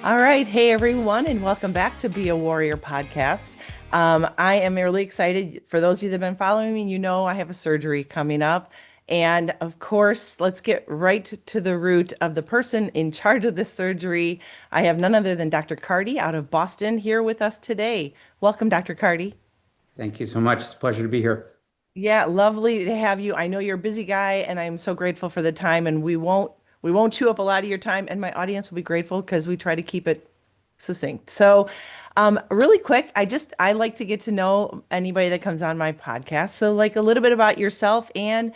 All right. Hey, everyone, and welcome back to Be a Warrior podcast. I am really excited. For those of you that have been following me, you know I have a surgery coming up. And of course, let's get right to the root of the person in charge of this surgery. I have none other than Dr. Carty out of Boston here with us today. Welcome, Dr. Carty. Thank you so much. It's a pleasure to be here. Yeah, lovely to have you. I know you're a busy guy, and I'm so grateful for the time. And we won't chew up a lot of your time, and my audience will be grateful because we try to keep it succinct. So, really quick, I like to get to know anybody that comes on my podcast. So, like a little bit about yourself and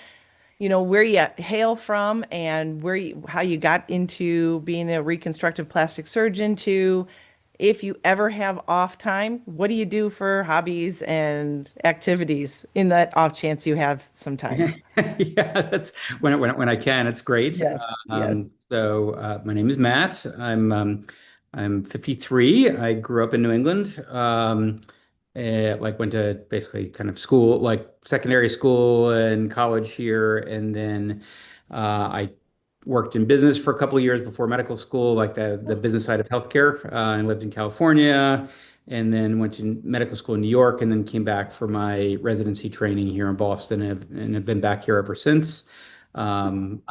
where you hail from and how you got into being a reconstructive plastic surgeon to if you ever have off time, what do you do for hobbies and activities in that off chance you have some time? Yeah, that's when I can. It's great. Yes, yes. My name is Matt. I'm 53. I grew up in New England. Like went to basically kind of school, like secondary school and college here, and then I worked in business for a couple of years before medical school, like the business side of healthcare, and lived in California, and then went to medical school in New York, and then came back for my residency training here in Boston, and have been back here ever since. I'm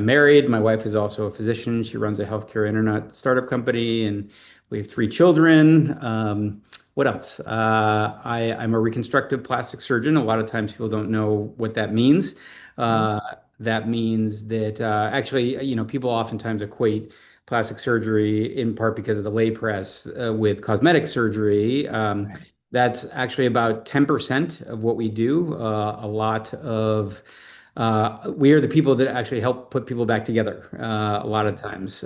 married. My wife is also a physician. She runs a healthcare internet startup company, and we have three children. What else? I'm a reconstructive plastic surgeon. A lot of times people don't know what that means. Mhm. Uh, that means that actually, people oftentimes equate plastic surgery in part because of the lay press with cosmetic surgery. Right. That's actually about 10% of what we do. We are the people that actually help put people back together a lot of times.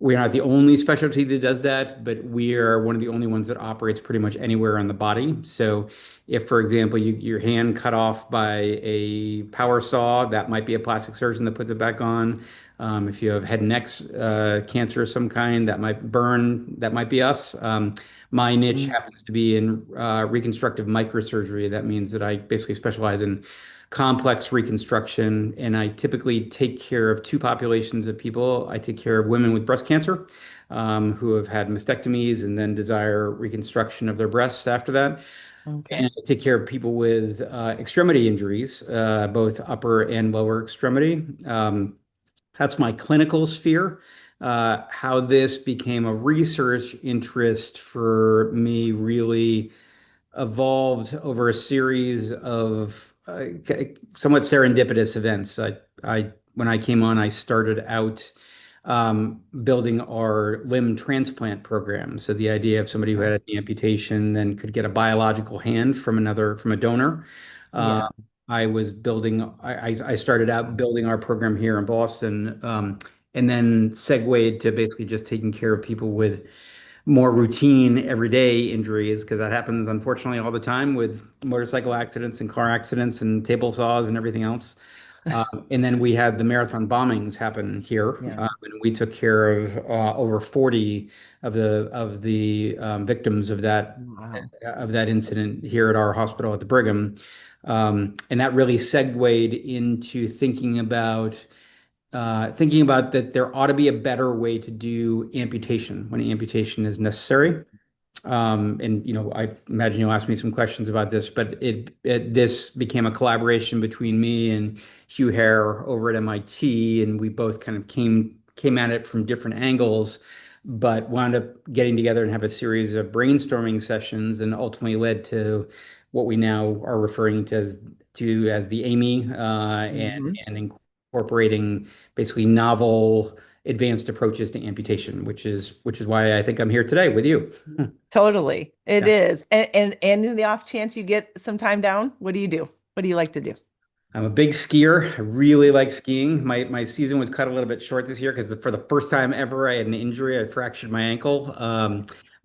We're not the only specialty that does that, but we are one of the only ones that operates pretty much anywhere on the body. So, if, for example, your hand cut off by a power saw, that might be a plastic surgeon that puts it back on. If you have head and neck cancer of some kind, that might burn, that might be us. My niche Mm. happens to be in reconstructive microsurgery. That means that I basically specialize in complex reconstruction, and I typically take care of two populations of people. I take care of women with breast cancer who have had mastectomies and then desire reconstruction of their breasts after that. Okay. And I take care of people with extremity injuries, both upper and lower extremity. That's my clinical sphere. How this became a research interest for me really evolved over a series of somewhat serendipitous events. When I came on, I started out building our limb transplant program. So the idea of somebody who Okay. had an amputation then could get a biological hand from a donor. Uh, Yeah. I started out building our program here in Boston, and then segued to basically just taking care of people with more routine everyday injuries because that happens unfortunately all the time with motorcycle accidents and car accidents and table saws and everything else. And then we had the marathon bombings happen here, Yeah. and we took care of over 40 of the victims Wow. of that incident here at our hospital at the Brigham. And that really segued into thinking about that there ought to be a better way to do amputation when amputation is necessary. And I imagine you'll ask me some questions about this, but this became a collaboration between me and Hugh Herr over at MIT, and we both kind of came at it from different angles, but wound up getting together and have a series of brainstorming sessions, and ultimately led to what we now are referring to as the AMI, Hmm. and incorporating basically novel advanced approaches to amputation, which is why I think I'm here today with you. Totally. It Yeah. is. And in the off chance you get some time down, what do you do? What do you like to do? I'm a big skier. I really like skiing. My season was cut a little bit short this year because for the first time ever, I had an injury. I fractured my ankle.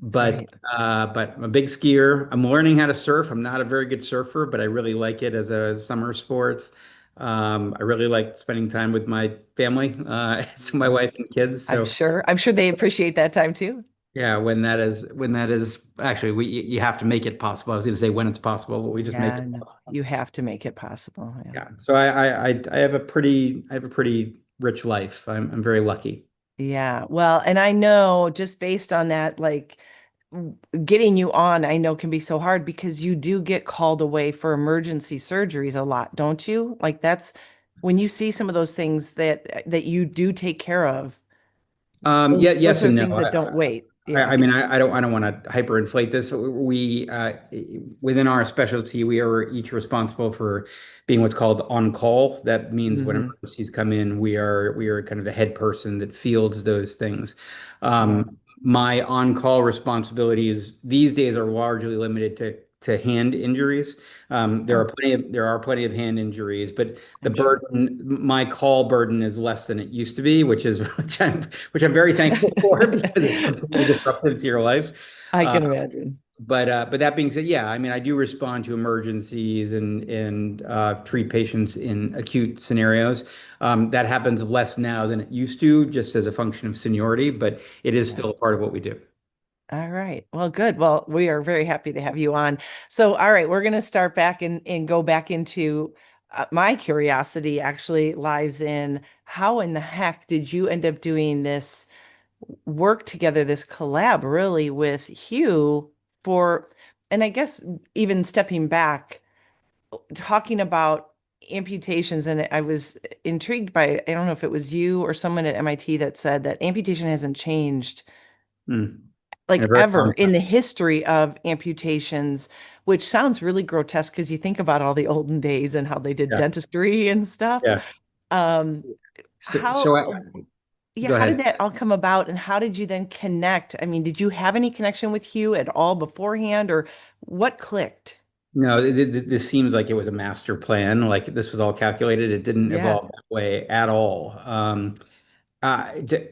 That's But right. I'm a big skier. I'm learning how to surf. I'm not a very good surfer, but I really like it as a summer sport. I really like spending time with my family, so my Mhm. wife and kids. I'm So sure. I'm sure they appreciate that time too. yeah, when that is actually you have to make it possible. I was going to say when it's possible, but we just make Yeah, it no, possible. you have to make it possible. Yeah. Yeah. So I have a pretty rich life. I'm very lucky. Yeah. Well, and I know just based on that, like getting you on, I know can be so hard because you do get called away for emergency surgeries a lot, don't you? Like that's when you see some of those things that you do take care of. Yeah, Those yes are and the no. things that don't wait. I Yeah. mean, I don't want to hyperinflate this. We, within our specialty, we are each responsible for being what's called on call. That means when Hmm. emergencies come in, we are kind of the head person that fields those things. Yeah. My on-call responsibilities these days are largely limited to hand injuries. Oh, there are plenty of hand injuries, but the I'm sure. burden, my call burden is less than it used to be, which I'm very thankful for because it's completely disruptive to your life. I Uh, can imagine. but that being said, yeah, I mean, I do respond to emergencies and treat patients in acute scenarios. That happens less now than it used to, just as a function of seniority, but it is Yeah. still a part of what we do. All right. Well, good. Well, we are very happy to have you on. So, all right, we're going to start back and go back into my curiosity actually lies in how in the heck did you end up doing this work together, this collab really with Hugh for, and I guess even stepping back, talking about amputations, and I was intrigued by, I don't know if it was you or someone at MIT that said that amputation hasn't changed Hmm. Yeah, like very ever common. in the history of amputations, which sounds really grotesque because you think about all the olden days and how they did Yeah, dentistry and stuff. yeah. Um, So how, yeah, go how did ahead. that all come about and how did you then connect? I mean, did you have any connection with Hugh at all beforehand or what clicked? No, this seems like it was a master plan. Like this was all calculated. It didn't Yeah. evolve that way at all.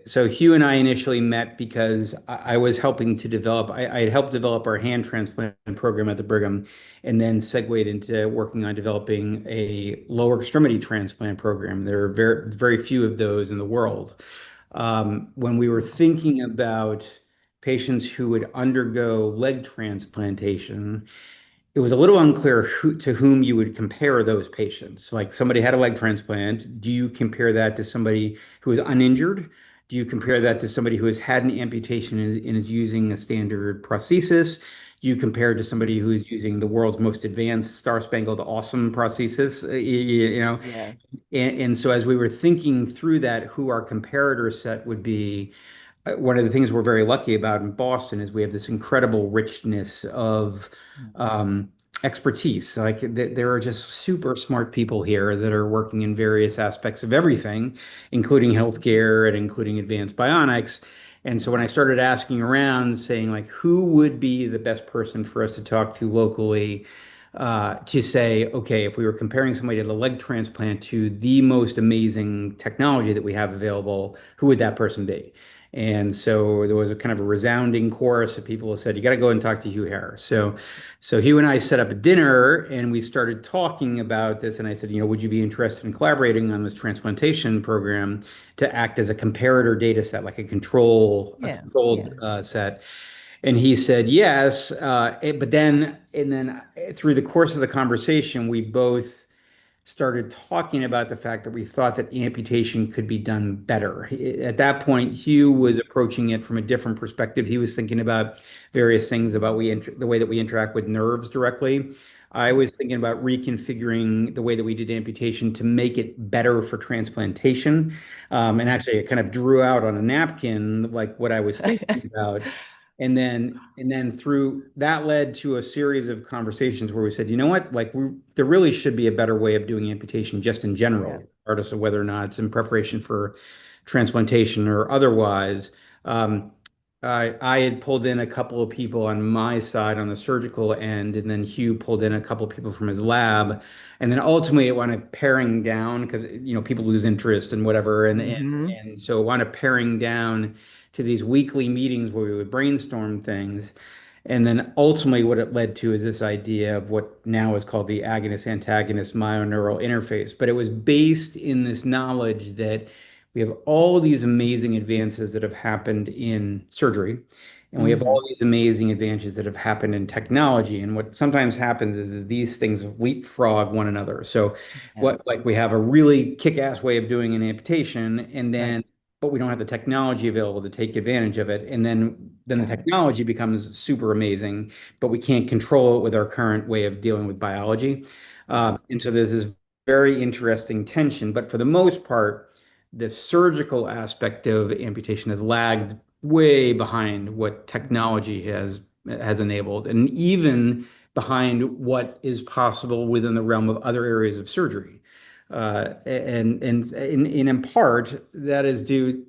So Hugh and I initially met because I was helping to develop. I had helped develop our hand transplant program at the Brigham, and then segued into working on developing a lower extremity transplant program. There are very few of those in the world. When we were thinking about patients who would undergo leg transplantation, it was a little unclear to whom you would compare those patients. Like somebody had a leg transplant, do you compare that to somebody who is uninjured? Do you compare that to somebody who has had an amputation and is using a standard prosthesis? Do you compare it to somebody who is using the world's most advanced Star-Spangled Awesome prosthesis? You know, Yeah. and so as we were thinking through that, who our comparator set would be, one of the things we're very lucky about in Boston is we have this incredible richness of um, expertise. Like there are just super smart people here that are working in various aspects of everything, including healthcare and including advanced bionics. And so when I started asking around, saying like, who would be the best person for us to talk to locally, to say, okay, if we were comparing somebody to the leg transplant to the most amazing technology that we have available, who would that person be? And so there was a kind of a resounding chorus of people who said, you got to go and talk to Hugh Herr. So Hugh and I set up a dinner and we started talking about this. And I said, would you be interested in collaborating on this transplantation program to act as a comparator data set, like a Yeah. Yeah. controlled set? And he said yes. But then, and then through the course of the conversation, we both started talking about the fact that we thought that amputation could be done better. At that point, Hugh was approaching it from a different perspective. He was thinking about various things about the way that we interact with nerves directly. I Yeah. was thinking about reconfiguring the way that we did amputation to make it better for transplantation. And actually, I kind of drew out on a napkin like what I was thinking about. And then through that led to a series of conversations where we said, you know what, like there really should be a better way of doing amputation just in Yeah. general, regardless of whether or not it's in preparation for transplantation or otherwise. Um, I had pulled in a couple of people on my side on the surgical end, and then Hugh pulled in a couple of people from his lab, and then ultimately it wound up paring down because people lose interest and whatever, and and Hmm. and so it wound up paring down to these weekly meetings where we would brainstorm things. And then ultimately, what it led to is this idea of what now is called the agonist antagonist myoneural interface. But it was based in this knowledge that we have all these amazing advances that have happened in surgery, and we have Hmm. all these amazing advances that have happened in technology. And what sometimes happens is that these things leapfrog one another. So, Yeah. like we have a really kick-ass way of doing an amputation, and Right. then but we don't have the technology available to take advantage of it. And then the Got it. technology becomes super amazing, but we can't control it with our current way of dealing with biology. Yeah. And so there's this very interesting tension. But for the most part, the surgical aspect of amputation has lagged way behind what technology has enabled, and even behind what is possible within the realm of other areas of surgery. And in part, that is due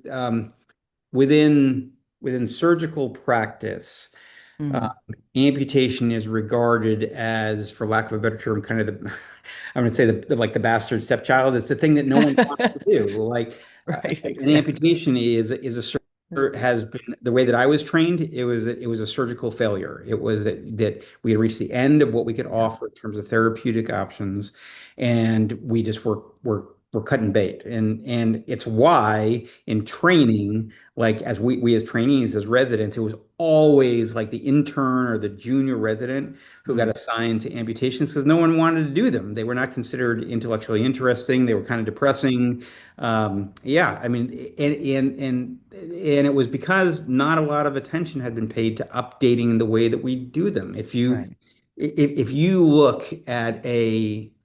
within surgical practice. Uh, Mm. Amputation is regarded as, for lack of a better term, kind of the, I'm going to say like the bastard stepchild. It's the thing that no one wants to do. Like Right, an exactly. amputation is a has been the way that I was trained. It was a surgical failure. It was that we had reached the end of what we could Yeah. offer in terms of therapeutic options, and we just were cutting bait. And it's why in training, like as we as trainees, as residents, it was always like the intern or the junior resident who got Mm. assigned to amputations because no one wanted to do them. They were not considered intellectually interesting. They were kind of depressing. Yeah, I mean, and it was because not a lot of attention had been paid to updating the way that we do them. Right. If you look at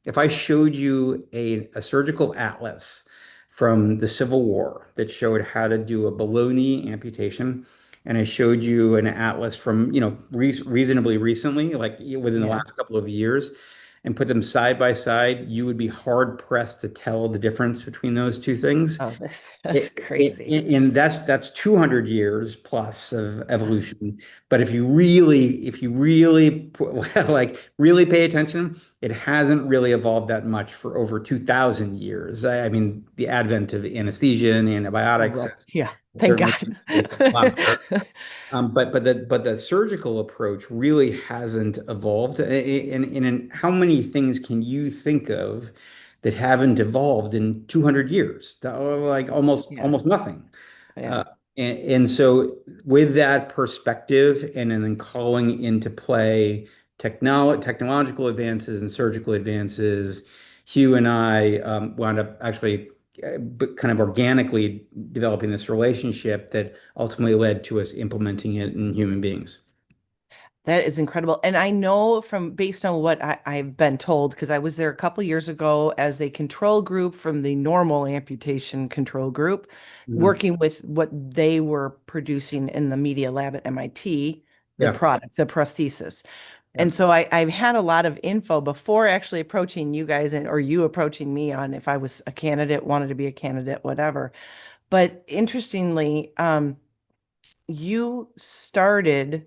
if I showed you a surgical atlas from the Civil War that showed how to do a baloney amputation, and I showed you an atlas from, reasonably recently, like within the Yeah. last couple of years, and put them side by side, you would be hard pressed to tell the difference between those two things. Oh, that's crazy. And that's 200 years plus of Yeah. evolution. But if you really like really pay attention, it hasn't really evolved that much for over 2,000 years. I mean, the advent of anesthesia and Oh, antibiotics right. Yeah. Thank certainly God. made it a lot better. But the surgical approach really hasn't evolved. And how many things can you think of that haven't evolved in 200 years? Like Yeah. almost nothing. Yeah. Uh, and so with that perspective, and then calling into play technological advances and surgical advances, Hugh and I wound up actually kind of organically developing this relationship that ultimately led to us implementing it in human beings. That is incredible. And I know from based on what I've been told, because I was there a couple years ago as a control group from the normal amputation control group, Mhm. working with what they were producing in the media lab at MIT, the Yeah, product, the prosthesis. yeah. And so I've had a lot of info before actually approaching you guys and or you approaching me on if I was a candidate, wanted to be a candidate, whatever. But interestingly, you started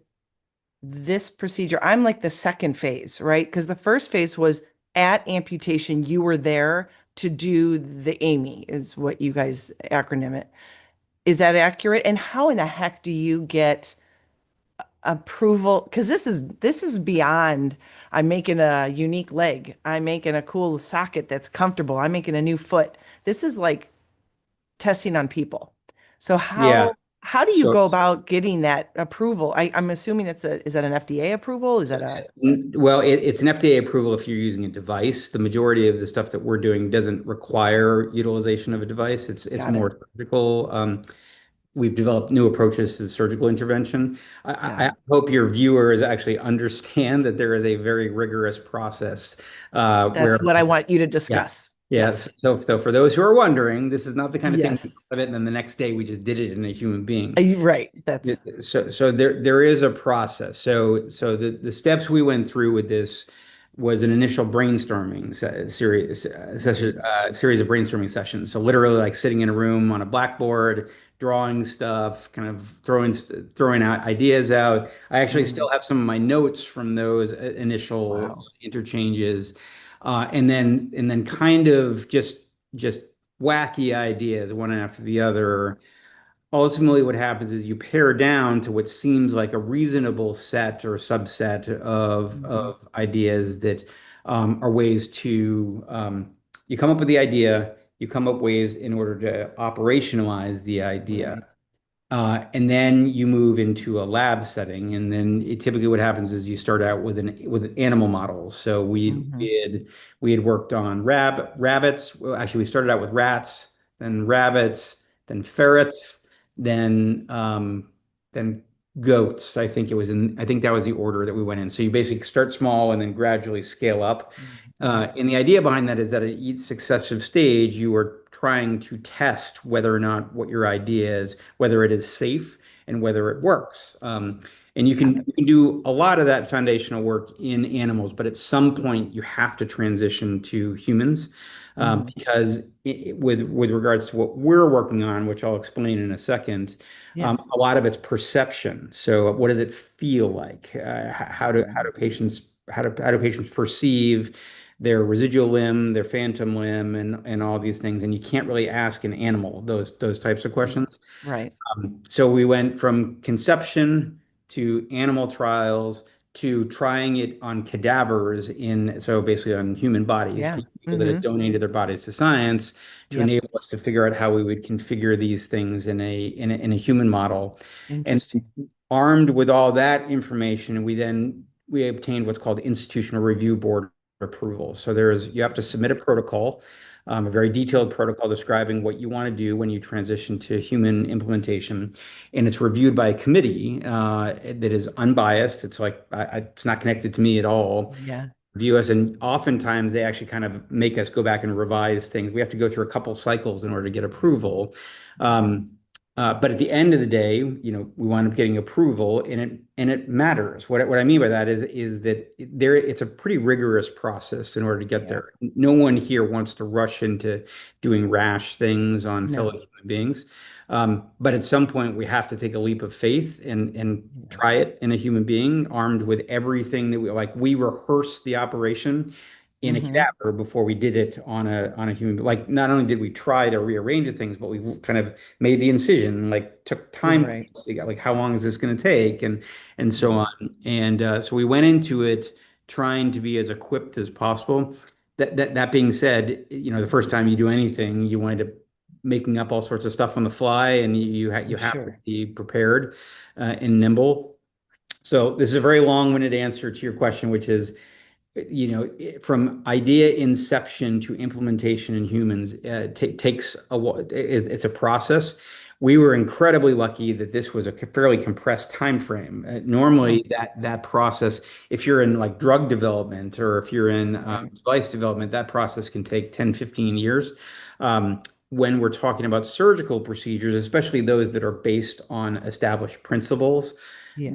this procedure. I'm like the second phase, right? Because the first phase was at amputation, you were there to do the AMI, is what you guys acronym it. Is that accurate? And how in the heck do you get approval? Because this is beyond I'm making a unique leg. I'm making a cool socket that's comfortable. I'm making a new foot. This is like testing on people. So Yeah. how do you So, go about getting that approval? I'm assuming is that an FDA approval? Is that a well, it's an FDA approval if you're using a device. The majority of the stuff that we're doing doesn't require utilization of a device. It's got it? more surgical. We've developed new approaches to surgical intervention. Got I it. hope your viewers actually understand that there is a very rigorous process That's where, what I want you to yeah, discuss. yes. Yes. So for those who are wondering, this is not the kind of thing we Yes. thought of it and then the next day we just did it in a human being. Right. That's So there is a process. So the steps we went through with this was an initial brainstorming series of brainstorming sessions. So literally like sitting in a room on a blackboard, drawing stuff, kind of throwing out ideas out. I actually still mm, have some of my notes from those initial wow. interchanges, and then kind of just wacky ideas one after the other. Ultimately, what happens is you pare down to what seems like a reasonable set or subset Mhm. of ideas that are ways you come up with the idea, you come up ways in order to operationalize the idea. Right. And then you move into a lab setting, and then typically what happens is you start out with animal models. So Mhm. we had worked on rabbits. Well, actually, we started out with rats, then rabbits, then ferrets, then then goats. I think that was the order that we went in. So you basically start small and then gradually scale up. Yeah. And the idea behind that is that at each successive stage, you are trying to test whether or not what your idea is, whether it is safe and whether it works. And Got it. you can do a lot of that foundational work in animals, but at some point you have to transition to humans Mhm. because with regards to what we're working on, which I'll explain in a second, Yeah. a lot of it's perception. So what does it feel like? How do Mhm. how do patients perceive their residual limb, their phantom limb, and all these things? And you can't really ask an animal those types of Mm. questions. Right. So we went from conception to animal trials to trying it on cadavers so basically on human bodies, Yeah. people that had donated their bodies to science to Yep. enable us to figure out how we would configure these things in a human model. And Interesting. armed with all that information, we obtained what's called institutional review board approval. So you have to submit a protocol, a very detailed protocol describing what you want to do when you transition to human implementation, and it's reviewed by a committee that is unbiased. It's not connected to me at all. Yeah. View us, and oftentimes they actually kind of make us go back and revise things. We have to go through a couple cycles in order to get approval. Um, but at the end of the day, we wind up getting approval, and it matters. What I mean by that is that it's a pretty rigorous process in order to get Yeah. there. No one here wants to rush into doing rash things on fellow No. human beings. But at some point, we have to take a leap of faith and Yeah. try it in a human being, armed with everything that we like. We rehearsed the operation in a Hmm. cadaver before we did it on a human. Like, not only did we try to rearrange the things, but we kind of made the incision, like took time. Right. Like, how long is this going to take, and so Yeah. on. And so we went into it trying to be as equipped as possible. That being said, the first time you do anything, you wind up making up all sorts of stuff on the fly, and I'm you have to sure. be prepared and nimble. So this is a very long-winded answer to your question, which is, from idea inception to implementation in humans, takes it's a process. We were incredibly lucky that this was a fairly compressed time frame. Hmm. Normally, that process, if you're in like drug development or if you're in Right. device development, that process can take 10, 15 years. Um, when we're talking about surgical procedures, especially those that are based on established principles, Yeah.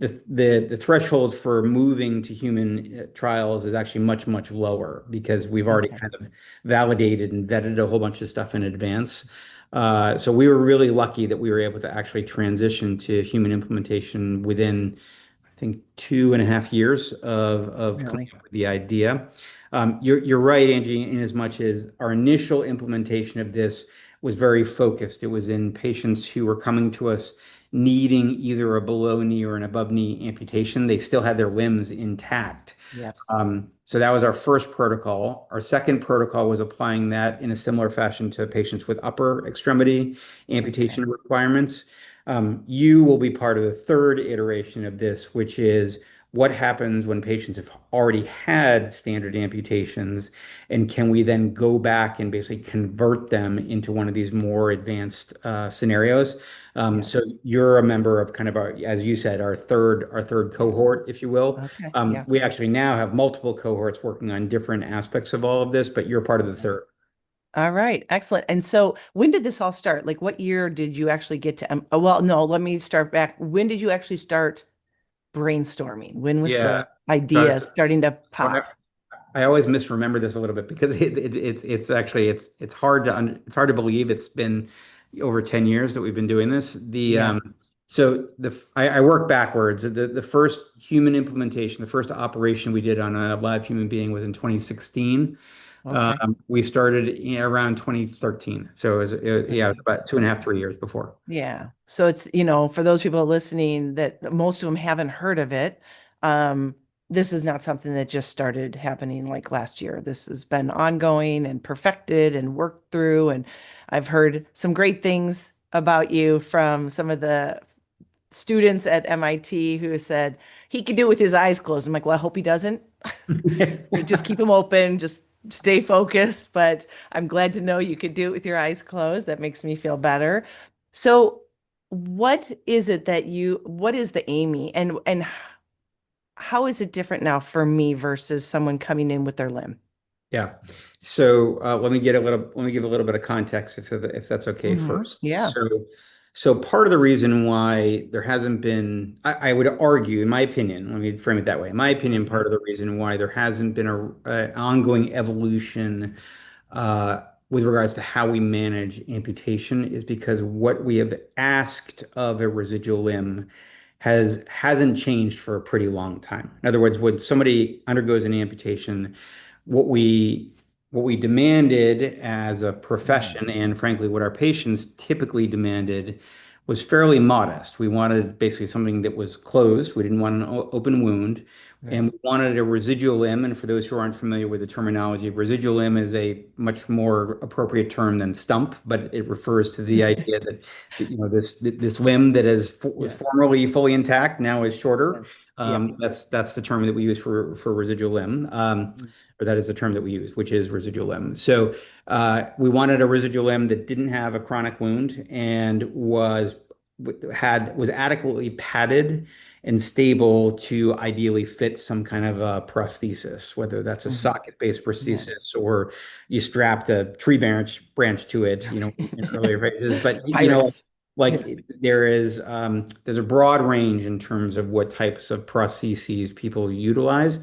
the threshold for moving to human trials is actually much, much lower because we've already Okay. kind of validated and vetted a whole bunch of stuff in advance. So we were really lucky that we were able to actually transition to human implementation within, I think, 2.5 years of coming Really. up with the idea. You're right, Angie, in as much as our initial implementation of this was very focused. It was in patients who were coming to us needing either a below knee or an above knee amputation. They still had their limbs intact. Yeah. So that was our first protocol. Our second protocol was applying that in a similar fashion to patients with upper extremity Okay. amputation requirements. You will be part of the third iteration of this, which is what happens when patients have already had standard amputations, and can we then go back and basically convert them into one of these more advanced scenarios? Yeah. So you're a member of kind of as you said, our third Yeah. cohort, if you will. Okay. Yeah. We actually now have multiple cohorts working on different aspects of all of this, but you're part of the Yeah. third. All right. Excellent. And so when did this all start? Like what year did you actually get to, well, no, let me start back. When did you actually start brainstorming? When was Yeah. the So, idea starting to so pop? I always misremember this a little bit because it's actually it's hard it's hard to believe it's been over 10 years that we've been doing this. Yeah. I work backwards. The first human implementation, the first operation we did on a live human being was in 2016. Okay. We started around 2013. So yeah, it was Okay. about 2.5, 3 years before. Yeah. So it's, for those people listening that most of them haven't heard of it, um, this is not something that just started happening like last year. This has been ongoing and perfected and worked through. And I've heard some great things about you from some of the students at MIT who said he could do it with his eyes closed. I'm like, well, I hope he doesn't. Just keep them open. Just stay focused, but I'm glad to know you could do it with your eyes closed. That makes me feel better. So, what is the Amy and how is it different now for me versus someone coming in with their limb? Yeah. So let me give a little bit of context if that's okay first. Yeah. So part of the reason why there hasn't been, I would argue, in my opinion, let me frame it that way. In my opinion, part of the reason why there hasn't been a ongoing evolution with regards to how we manage amputation is because what we have asked of a residual limb hasn't changed for a pretty long time. In other words, when somebody undergoes an amputation, what we what we demanded as a Mhm. profession, and frankly, what our patients typically demanded, was fairly modest. We wanted basically something that was closed. We didn't want an open wound, Right. and we wanted a residual limb. And for those who aren't familiar with the terminology, residual limb is a much more appropriate term than stump, but it refers to the idea that this limb that was Yeah. formerly fully intact now is shorter. Yes. Yeah. That's the term that we use for residual limb. Or that is the term that we use, which is residual limb. So we wanted a residual limb that didn't have a chronic wound and was adequately padded and stable to ideally fit some kind of a prosthesis, whether that's a Mhm. socket-based Yeah. prosthesis or you strapped a tree branch to it, in earlier phases. But Pirates. like Yeah. there's a broad range in terms of what types of prostheses people utilize.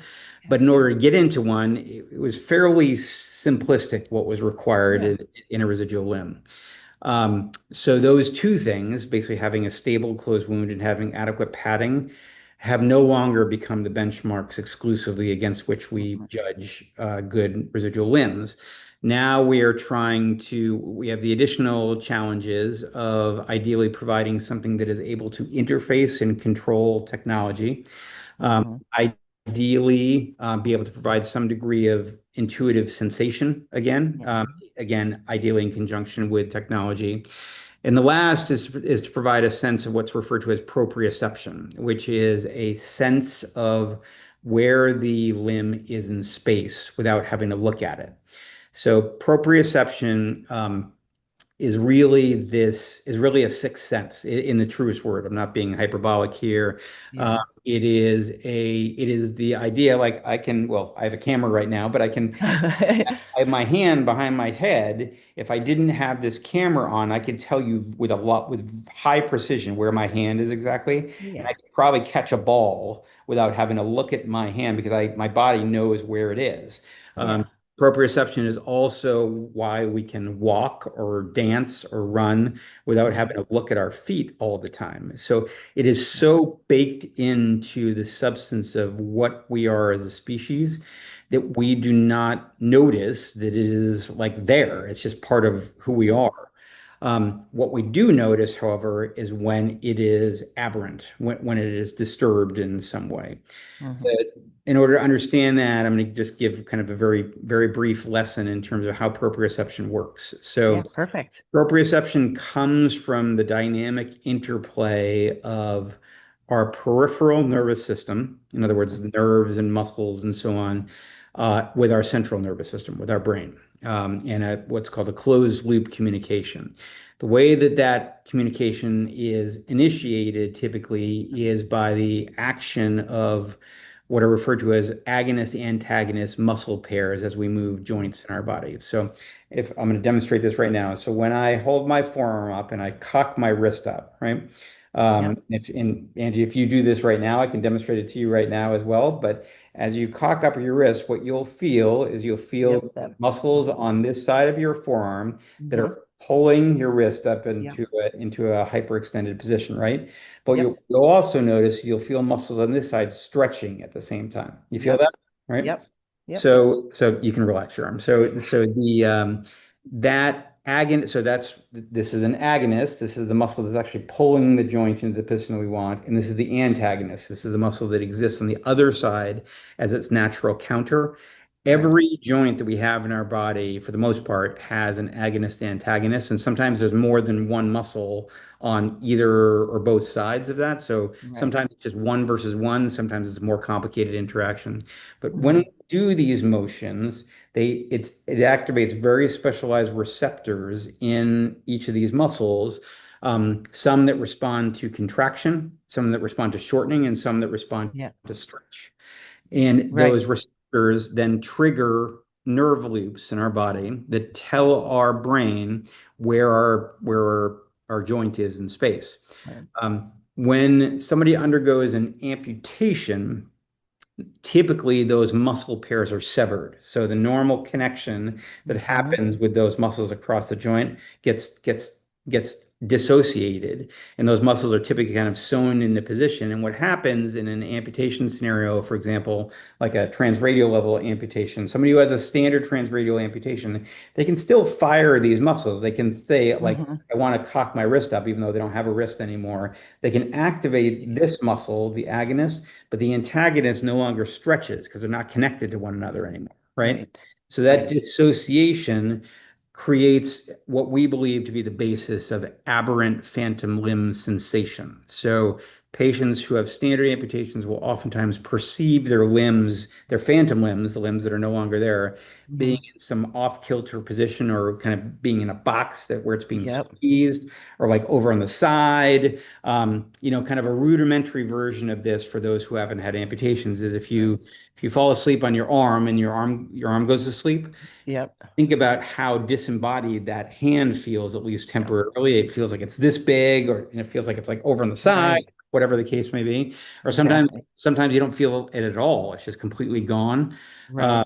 But in order to get into one, it was fairly simplistic what was required Yeah. in a residual limb. So those two things, basically having a stable closed wound and having adequate padding, have no longer become the benchmarks exclusively against which we Mhm. judge good residual limbs. Now we have the additional challenges of ideally providing something that is able to interface and control technology. Um, Mhm. Ideally, be able to provide some degree of intuitive sensation again. Yeah. Again, ideally in conjunction with technology. And the last is to provide a sense of what's referred to as proprioception, which is a sense of where the limb is in space without having to look at it. So proprioception is really a sixth sense in the truest word. I'm not being hyperbolic here. Yeah. It is the idea like I have a camera right now, but I have my hand behind my head. If I didn't have this camera on, I could tell you with high precision where my hand is exactly, and I Yeah. could probably catch a ball without having to look at my hand because my body knows where it is. Yeah. Proprioception is also why we can walk or dance or run without having Mhm. to look at our feet all the time. So it is Yeah. so baked into the substance of what we are as a species that we do not notice that it is like there. It's just part of who we Yeah. are. What we do notice, however, is when it is aberrant, when it is disturbed in some way. Mhm. But in order to understand that, I'm going to just give kind of a very, very brief lesson in terms of how proprioception works. Yeah. So Perfect. proprioception comes from the dynamic interplay of our peripheral nervous system, in other words, the nerves and muscles and so on, with our central nervous system, with our brain, and what's called a closed loop communication. The way that that communication is initiated typically is by the action of what are referred to as agonist-antagonist muscle pairs as we move joints in our body. So if I'm going to demonstrate this right now. So when I hold my forearm up and I cock my wrist up, right? Yep. If and Angie, if you do this right now, I can demonstrate it to you right now as well. But as you cock up your wrist, what you'll Yep. feel That muscles muscle. on this side of your forearm that Hmm. are pulling your wrist up Yep. into a hyperextended position, right? But Yep. you'll also notice you'll feel muscles on this side stretching at the same time. You feel Yep. that, right? Yep. Yep. So you can relax your arm. So the that agon so that's this is an agonist. This is the muscle that's actually pulling the joint into the position that we want, and this is the antagonist. This is the muscle that exists on the other side as its natural counter. Right. Every joint that we have in our body, for the most part, has an agonist antagonist, and sometimes there's more than one muscle on either or both sides of that. So Right. sometimes it's just one versus one, sometimes it's a more complicated interaction. But when Hmm. we do these motions, it activates very specialized receptors in each of these muscles. Some that respond to contraction, some that respond to shortening, and some that respond Yeah. to stretch. And Right. those receptors then trigger nerve loops in our body that tell our brain where our joint is in space. Right. When somebody undergoes an amputation, typically those muscle pairs are severed. So the normal connection that Hmm. happens with those muscles across the joint gets dissociated, and those muscles are typically kind of sewn into position. And what happens in an amputation scenario, for example, like a transradial level amputation, somebody who has a standard transradial amputation, they can still fire these muscles. They can say, like, Hmm. I want to cock my wrist up, even though they don't have a wrist anymore. They can activate Yeah. this muscle, the agonist, but the antagonist no longer stretches because they're not connected to one another anymore, right? Right. So that Right. dissociation creates what we believe to be the basis of aberrant phantom limb sensation. So patients who have standard amputations will oftentimes perceive their limbs, their phantom limbs, the limbs that are no longer there, being Hmm. in some off-kilter position or kind of being in a box that where it's being Yep. squeezed or like over on the side. Kind of a rudimentary version of this for those who haven't had amputations is Right. if you fall asleep on your arm and your arm goes to sleep, Yep. think about how disembodied that hand feels, at least Yep. temporarily. It feels like it's this big, and it feels like it's like over on the side, Right. whatever the case may be. Or Exactly. sometimes you don't feel it at all. It's just completely gone. Uh, Right.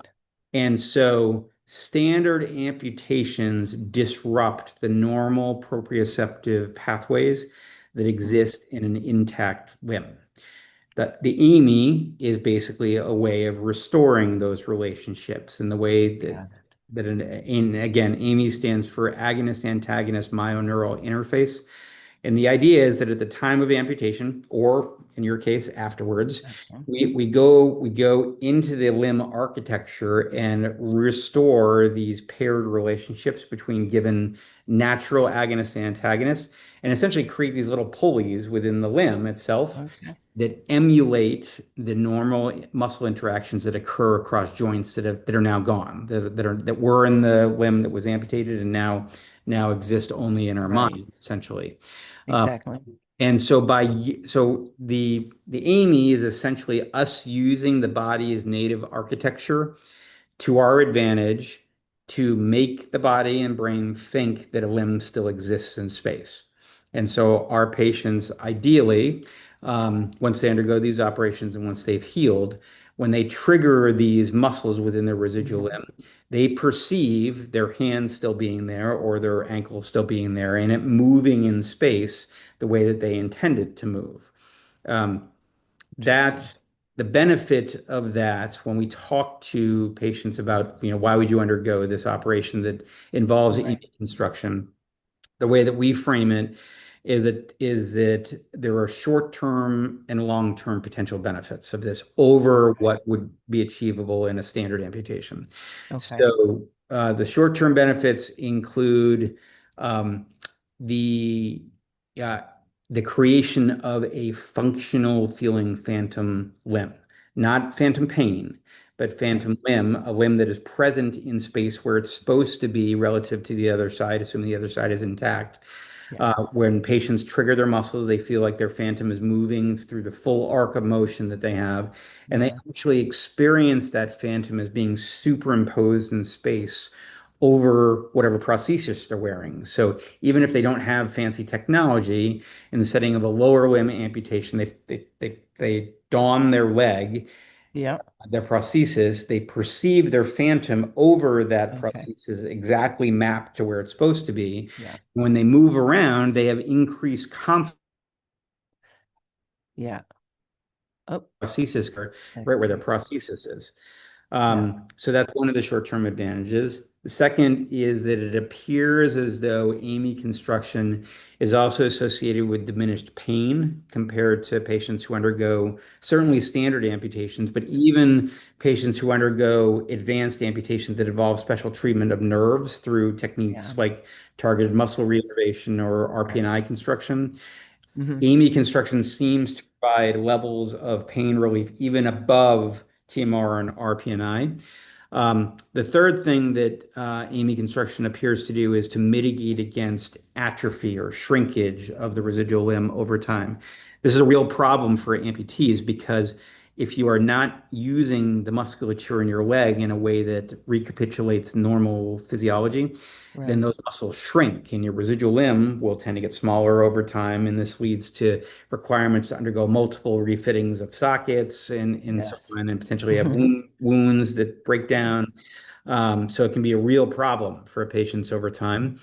and so standard amputations disrupt the normal proprioceptive pathways that Mhm. exist in an intact limb. The AMI is basically a way of restoring those relationships in the way that Got it. and again, AMI stands for agonist antagonist myoneural interface. And the idea is that at the time of amputation, or in your case, afterwards, Okay. we go into the limb architecture and restore these paired relationships between given natural agonist and antagonist, and essentially create these little pulleys within the limb itself Okay. that emulate the normal muscle interactions that occur across joints that are now gone, that were in the limb that was amputated and now exist only in our Right. mind, essentially. Um, Exactly. and so the AMI is essentially us using the body's native architecture to our advantage to make the body and brain think that a limb still exists in space. And so our patients, ideally, once they undergo these operations and once they've healed, when they trigger these muscles within their residual Hmm. limb, they perceive their hand still being there or their ankle still being there and it moving in space the way that they intended to move. Um, Interesting. that's the benefit of that when we talk to patients about, why would you undergo this operation that involves Right. ED construction? The way that we frame it is that there are short-term and long-term potential benefits of this over Okay. what would be achievable in a standard amputation. Okay. So the short-term benefits include um, the uh, the creation of a functional feeling phantom limb, not phantom pain, but Okay. phantom limb, a limb that is present in space where it's supposed to be relative to the other side, assuming the other side is intact. Yeah. When patients trigger their muscles, they feel like their phantom is moving through the full arc of motion that they have, and they Yeah. actually experience that phantom as being superimposed in space over whatever prosthesis they're wearing. So even if they don't have fancy technology in the setting of a lower limb amputation, they don their leg, Yeah. their prosthesis, they perceive their phantom over that Okay. prosthesis exactly mapped to where it's supposed to be. Yeah. When they move around, they have increased confidence Yeah. Oh, in the prosthesis right where their okay. prosthesis is. Yeah. So that's one of the short-term advantages. The second is that it appears as though AMI construction is also associated with diminished pain compared to patients who undergo certainly standard amputations, but even patients who undergo advanced amputations that involve special treatment of nerves through Yeah. techniques like targeted muscle reinnervation or Right. RPNI construction. Hmm. AMI construction seems to provide levels of pain relief even above TMR and RPNI. The third thing that AME construction appears to do is to mitigate against atrophy or shrinkage of the residual limb over time. This is a real problem for amputees because if you are not using the musculature in your leg in a way that recapitulates normal physiology, then Right. those muscles shrink and your residual limb will tend to get smaller over time. And this leads to requirements to undergo multiple refittings of sockets and so Yes. on, and potentially have wounds that break down. So it can be a real problem for patients over time.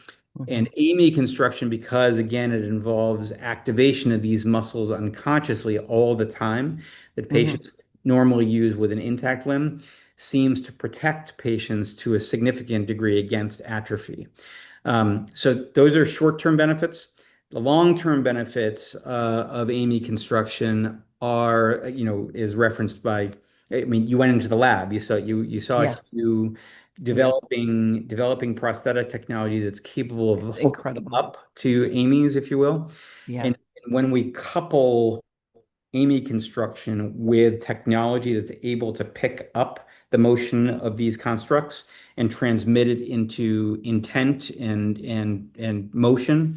And Mhm. AME construction, because again, it involves activation of these muscles unconsciously all the time that Mhm. patients normally use with an intact limb, seems to protect patients to a significant degree against atrophy. So those are short-term benefits. The long-term benefits of AME construction are, is referenced by, I mean, you went into the lab, you saw Yeah. Hugh Yeah. developing prosthetic technology that's capable of It's hooking incredible. up to AMEs, if you will. Yeah. And when we couple AME construction with technology that's able to pick up the motion of these constructs and transmit it into intent and motion,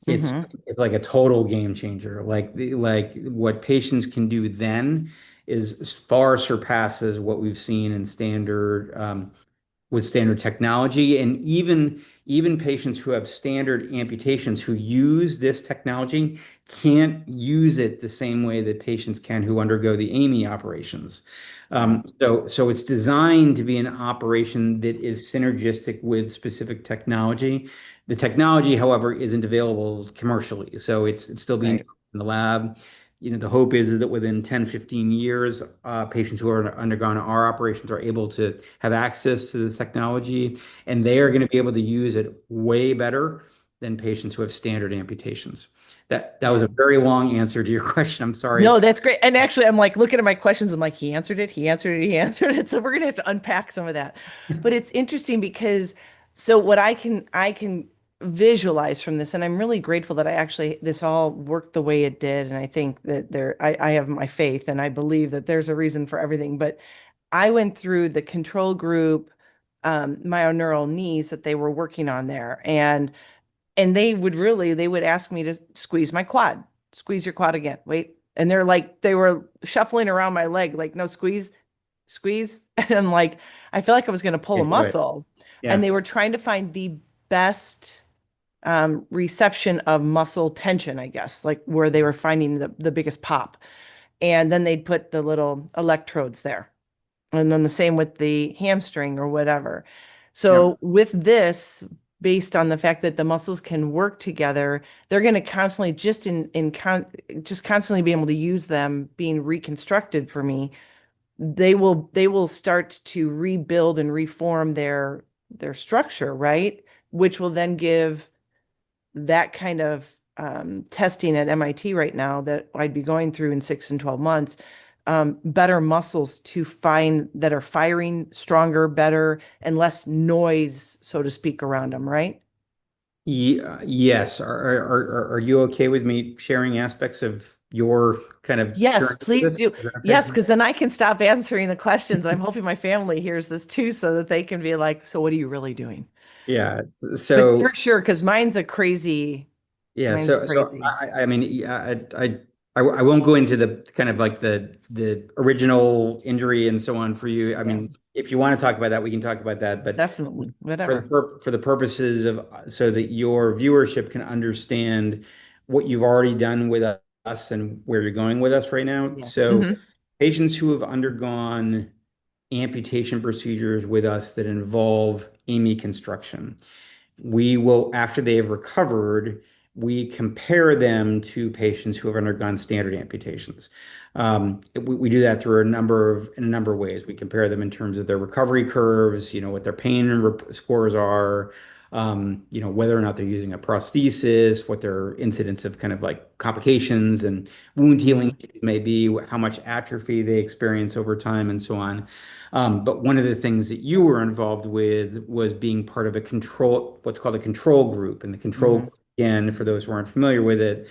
it's Mhm. it's like a total game changer. Like what patients can do then is far surpasses what we've seen in standard with standard technology. And even patients who have standard amputations who use this technology can't use it the same way that patients can who undergo the AMI operations. Right. So it's designed to be an operation that is synergistic with specific technology. The technology, however, isn't available commercially, so it's still being Right. developed in the lab. The hope is that within 10, 15 years, patients who are undergone our operations are able to have access to this technology, and they are going to be able to use it way better than patients who have standard amputations. That was Yeah. a very long answer to your question. I'm sorry. No, that's great. And actually, I'm like looking at my questions. I'm like, he answered it. He answered it. He answered it. So we're gonna have to unpack some of that. But it's interesting because so what I can visualize from this, and I'm really grateful that I actually this all worked the way it did. And I think that I have my faith and I believe that there's a reason for everything. But I went through the control group myoneural knees that they were working on there, and they would ask me to squeeze my quad, squeeze your quad again, wait. And they're like, they were shuffling around my leg, like, no, squeeze, squeeze. And I'm like, I feel like I was going to pull a Okay, do it. muscle. And Yeah. they were trying to find the best reception of muscle tension, I guess, like where they were finding the biggest pop. And then they'd put the little electrodes there. And then the same with the hamstring or whatever. Yeah. So with this, based on the fact that the muscles can work together, they're going to constantly just constantly be able to use them being reconstructed for me. They will start to rebuild and reform their structure, right? Which will then give that kind of testing at MIT right now that I'd be going through in 6 and 12 months, better muscles to find that are firing stronger, better, and less noise, so to speak, around them, right? Yes. Are you okay with me sharing aspects of your kind of Yes, journey with please this? do. Is that okay? Yes, because then I can stop answering the questions. I'm hoping my family hears this too, so that they can be like, so what are you really doing? Yeah. But So for sure, because yeah, mine's so crazy. I mean, yeah, I won't go into the kind of like the original injury and so on for you. I Yeah, mean, if you want to talk about that, we can talk about that. But definitely. for the Whatever. for the purposes of so that your viewership can understand what you've already done with us and where you're going with us right now. Yeah. So Hmm. patients who have undergone amputation procedures with us that involve AMI construction, we will, after they have recovered, we compare them to patients who have undergone standard amputations. We do that through in a number of ways. We compare them in terms of their recovery curves, what their pain scores are, whether or not they're using a prosthesis, what their incidence of kind of like complications and wound healing Hmm. may be, how much atrophy they experience over time, and so on. But one of the things that you were involved with was being part of what's called a control group. And the control Hmm. group, again, for those who aren't familiar with it,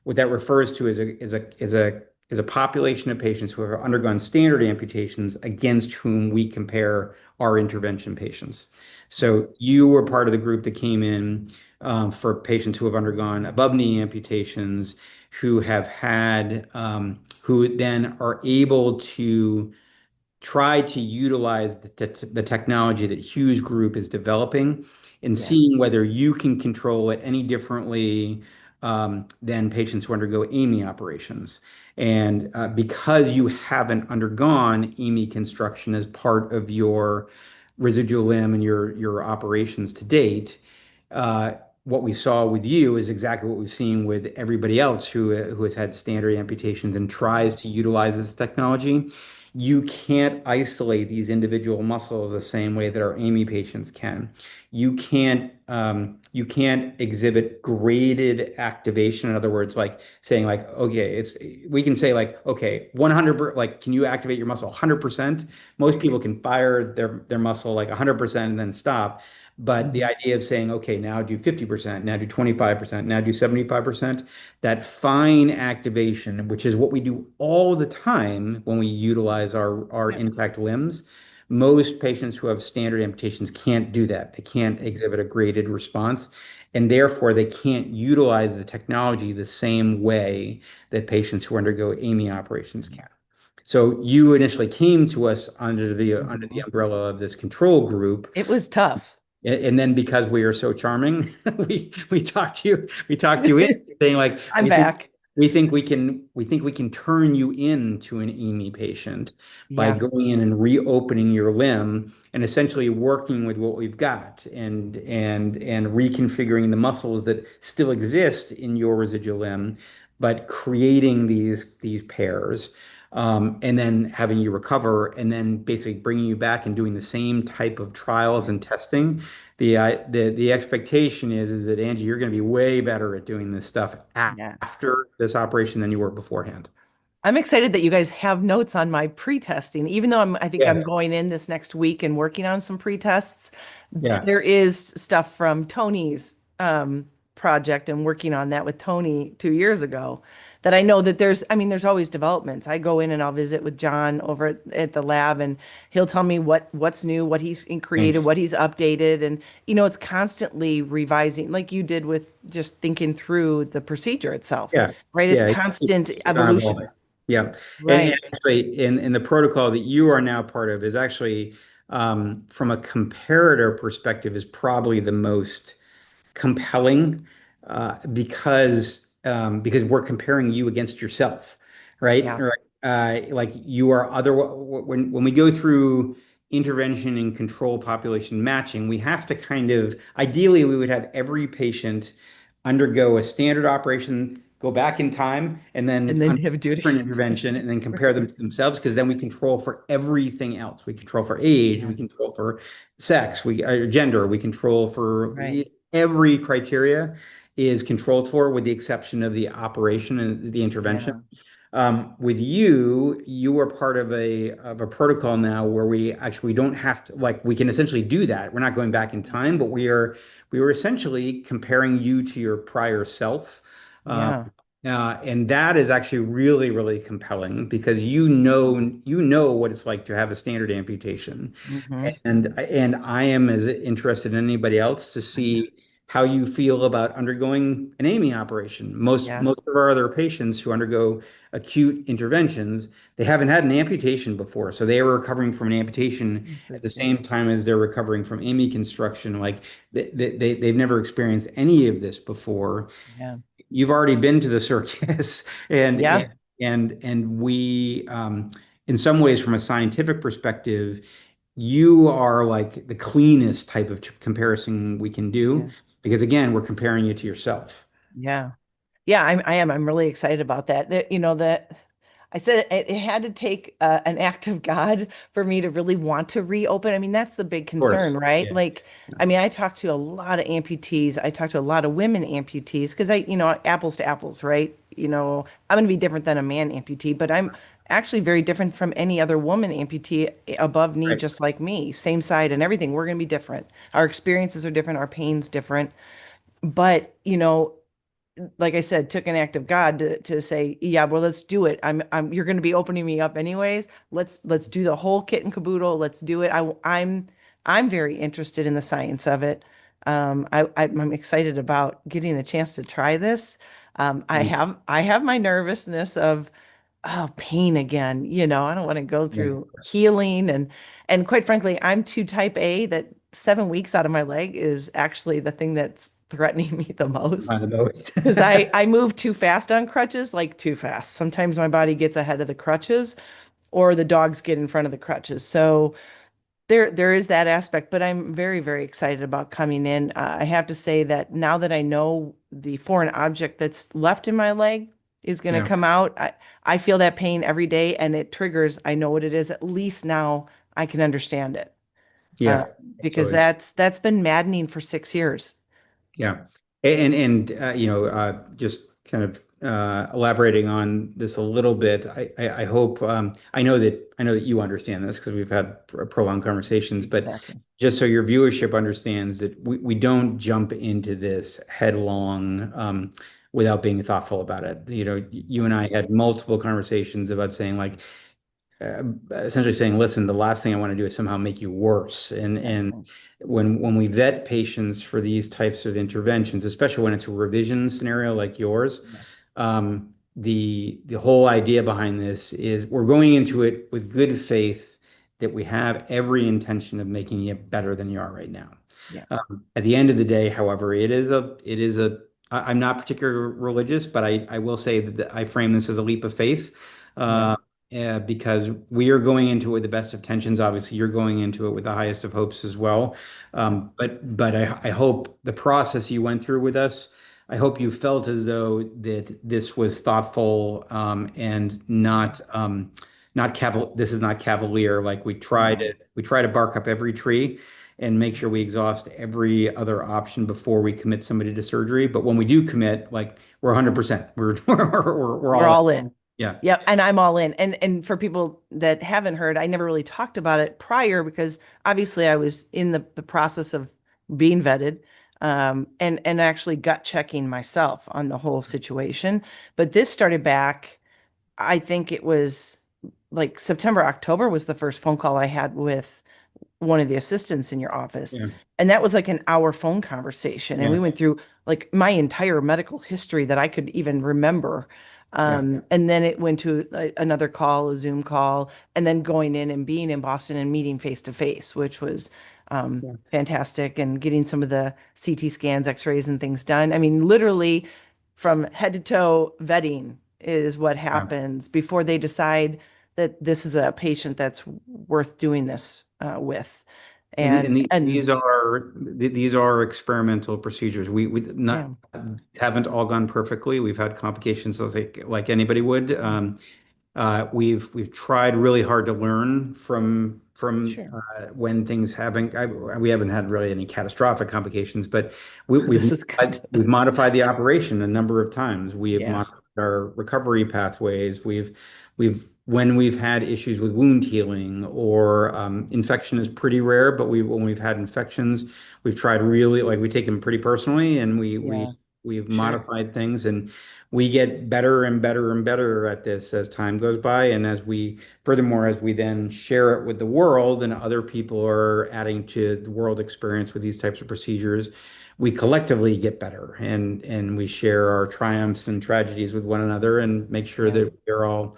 what that refers to is a is a population of patients who have undergone standard amputations against whom we compare our intervention patients. So you were part of the group that came in for patients who have undergone above knee amputations, who have had, who then are able to try to utilize the technology that Hugh's group is developing and Yeah. seeing whether you can control it any differently than patients who undergo AMI operations. And because you haven't undergone AMI construction as part of your residual limb and your operations to date, uh, what we saw with you is exactly what we've seen with everybody else who has had standard amputations and tries to utilize this technology. You can't isolate these individual muscles the same way that our AMI patients can. You can't exhibit graded activation. In other words, like saying like, okay, it's we can say like, okay, 100, like, can you activate your muscle 100%? Most Right. people can fire their muscle like 100% and then stop. But the Mhm. idea of saying, okay, now do 50%, now do 25%, now do 75%, that fine activation, which is what we do all the time when we utilize our Yeah. intact limbs, most patients who have standard amputations can't do that. They can't exhibit a graded response, and therefore they can't utilize the technology the same way that patients who undergo AMI operations can. So you initially came to us under the Mhm. umbrella of this control group. It was tough. And then because we are so charming, we talked you in saying like I'm back. we think we can turn you into an EMI patient by Yeah. going in and reopening your limb and essentially working with what we've got and reconfiguring the muscles that still exist in your residual limb, but creating these pairs. And then having you recover, and then basically bringing you back and doing the same type of trials and testing. The expectation is that Angie, you're going to be way better at doing this stuff Yeah. after this operation than you were beforehand. I'm excited that you guys have notes on my pre-testing, even though I think I'm Yeah, going in this next week and working on some pre-tests. yeah, There is stuff from Tony's project and working on that with Tony 2 years ago that I know that I mean, there's always developments. I go in and I'll visit with John over at the lab and he'll tell me what's new, what he's created, thanks. what he's updated. And, it's constantly revising, like you did with just thinking through the procedure itself, Yeah, right? It's yeah, constant keep on evolution. evolving. Yeah, and Right. actually, in the protocol that you are now part of is actually, from a comparator perspective, is probably the most compelling because we're comparing you against yourself, right? Yeah. Right. Like you are other when we go through intervention and control population matching, we have to kind of ideally we would have every patient undergo a standard operation, go back in time, and then And then undergo have a different duty. intervention, and then compare them to themselves because then we control for everything else. We control for age, Yeah. we control for sex, gender, we control for Right. every criteria is controlled for with the exception of the operation and the intervention. Yeah. With you, you are part of a protocol now where we don't have to like we can essentially do that. We're not going back in time, but we were essentially comparing you to your prior self. Um, Yeah. and that is actually really, really compelling because you know what it's like to have a standard amputation. Hmm. And I am as interested in anybody else to see how you feel about undergoing an AMI operation. Most Yeah. most of our other patients who undergo acute interventions, they haven't had an amputation before, so they are recovering from an amputation That's so at the true. same time as they're recovering from AMI construction. Like they've never experienced any of this before. Yeah. You've already been to the circus, and Yeah. we, in some ways, from a scientific perspective, you are like the cleanest type of comparison we can do Yeah. because again, we're comparing you to yourself. Yeah. Yeah, I am. I'm really excited about that. That I said it had to take an act of God for me to really want to reopen. I mean, that's the big Of course. concern, right? Yeah. Like, I mean, I talk to a lot of amputees. I talk to a lot of women amputees because apples to apples, right? I'm going to be different than a man amputee, but I'm actually very different from any other woman amputee above knee, Right. just like me, same side and everything. We're going to be different. Our experiences are different. Our pain's different. But, like I said, took an act of God to say, yeah, well, let's do it. You're going to be opening me up anyways. Let's do the whole kit and caboodle. Let's do it. I'm very interested in the science of it. I'm excited about getting a chance to try this. I have my nervousness of, oh, pain again. I don't want to go Yeah, through healing and quite frankly, I'm too type A that 7 weeks out of my leg is actually the thing that's threatening me the most. by the most. Because I move too fast on crutches, like too fast. Sometimes my body gets ahead of the crutches or the dogs get in front of the crutches. So there is that aspect, but I'm very, very excited about coming in. I have to say that now that I know the foreign object that's left in my leg is going to Yeah, come out, I feel that pain every day and it triggers, I know what it is. At least now I can understand it. Uh, yeah, because absolutely. that's been maddening for 6 years. Yeah. And just kind of elaborating on this a little bit, I hope I know that you understand this because we've had prolonged conversations, but Exactly. just so your viewership understands that we don't jump into this headlong without being thoughtful about it. You and I Yes. had multiple conversations about saying like essentially saying, listen, the last thing I want to do is somehow make you worse. And Definitely. when we vet patients for these types of interventions, especially when it's a revision scenario like yours, Yeah. the whole idea behind this is we're going into it with good faith that we have every intention of making you better than you are right now. Yeah. At the end of the day, however, I'm not particularly religious, but I will say that I frame this as a leap of faith. Right. Uh, because we are going into it with the best of intentions. Obviously, you're going into it with the highest of hopes as well. Yeah. But I hope the process you went through with us, I hope you felt as though that this was thoughtful and not this is not cavalier. Like No. we try to bark up every tree and make sure we exhaust every other option before we commit somebody to surgery. But when we do commit, like we're 100%, we're We're all in. all in. Yeah. Yep, and I'm all in. And for people that haven't heard, I never really talked about it prior because obviously I was in the process of being vetted, and actually gut checking myself on the whole situation. But this started back, I think it was like September, October was the first phone call I had with one of the assistants in your office. Yeah. And that was like an hour phone conversation. And we Yeah. went through like my entire medical history that I could even remember. Yeah. And then it went to another call, a Zoom call, and then going in and being in Boston and meeting face to face, which was Yeah. fantastic, and getting some of the CT scans, x-rays, and things done. I mean, literally from head to toe vetting is what Yeah. happens before they decide that this is a patient that's worth doing this with. And And these are experimental procedures. We yeah, not haven't all gone perfectly. We've had complications like anybody would. We've tried really hard to learn from sure. when things haven't. We haven't had really any catastrophic complications, but This is good. we've modified the operation a number of times. We have Yeah, modified our recovery pathways. We've when we've had issues with wound healing or infection is pretty rare, but when we've had infections, we've tried really like we take them pretty personally, and yeah, we've sure. modified things and we get better and better and better at this as time goes by. And furthermore, as we then share it with the world and other people are adding to the world experience with these types of procedures, we collectively get better and we share our triumphs and tragedies with one another and make sure Yeah, that we're all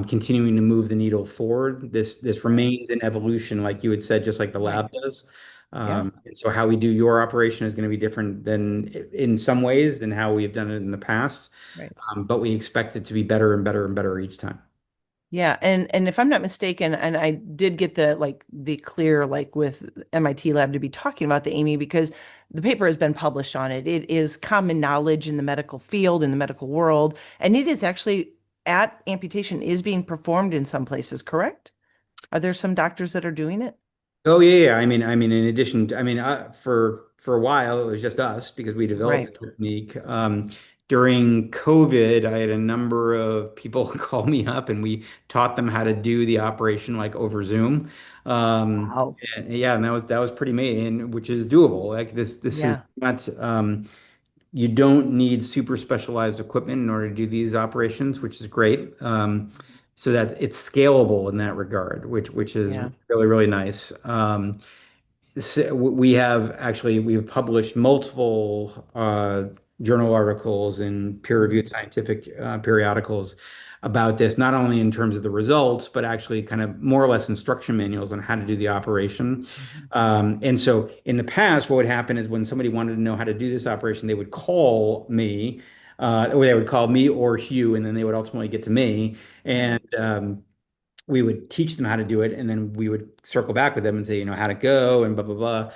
continuing to move the needle forward. This right. remains in evolution, like you had said, just like the Right. lab does. Yeah, And so how we do your operation is going to be different than in some ways than how we've done it in the past. right. But we expect it to be better and better and better each time. Yeah, and if I'm not mistaken, and I did get the clear like with MIT lab to be talking about the Amy because the paper has been published on it. It is common knowledge in the medical field, in the medical world, and it is actually at amputation is being performed in some places, correct? Are there some doctors that are doing it? Oh yeah, yeah. In addition to, for a while it was just us because we developed Right. the technique. During COVID, I had a number of people call me up and we taught them how to do the operation like over Zoom. Wow. And yeah, and that was pretty amazing, which is doable. Like this is Yeah. not. you don't need super specialized equipment in order to do these operations, which is great. So that it's scalable in that regard, which is Yeah. really, really nice. We have actually we've published multiple journal articles and peer-reviewed Mhm. scientific periodicals about this, not only in terms of the results, but actually kind of more or less instruction manuals on how to do the operation. Mhm. And so in the past, what would happen is when somebody wanted to know how to do this operation, they would call me, or they would call me or Hugh, and then they would ultimately get to me. Mhm. And we would teach them how to do it, and then we would circle back with them and say, how'd it go, and blah blah blah.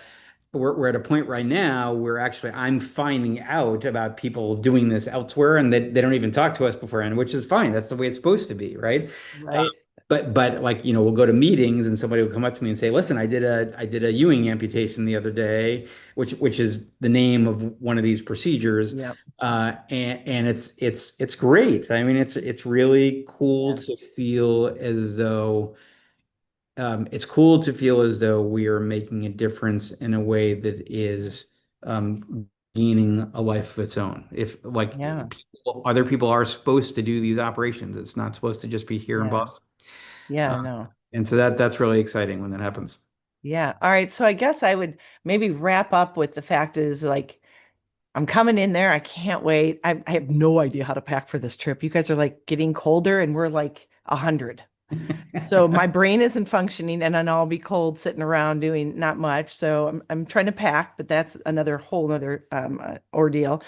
We're at a point right now where actually I'm finding out about people doing this elsewhere, and they don't even talk to us beforehand, which is fine. That's the way it's supposed to be, right? Right. But like, we'll go to meetings and somebody will come up to me and say, "Listen, I did a Ewing amputation the other day," which is the name of one of these procedures. Yep. And it's great. I mean, it's really cool Yeah. to feel as though we are making a difference in a way that is gaining a life of its own. If like Yeah. other people are supposed to do these operations, it's not supposed to just be here in Yeah. Boston. Yeah. Uh, No. and so that's really exciting when that happens. Yeah. All right. So I guess I would maybe wrap up with the fact is like, I'm coming in there. I can't wait. I have no idea how to pack for this trip. You guys are like getting colder and we're like 100. So my brain isn't functioning and then I'll be cold sitting around doing not much. So I'm trying to pack, but that's another whole other ordeal.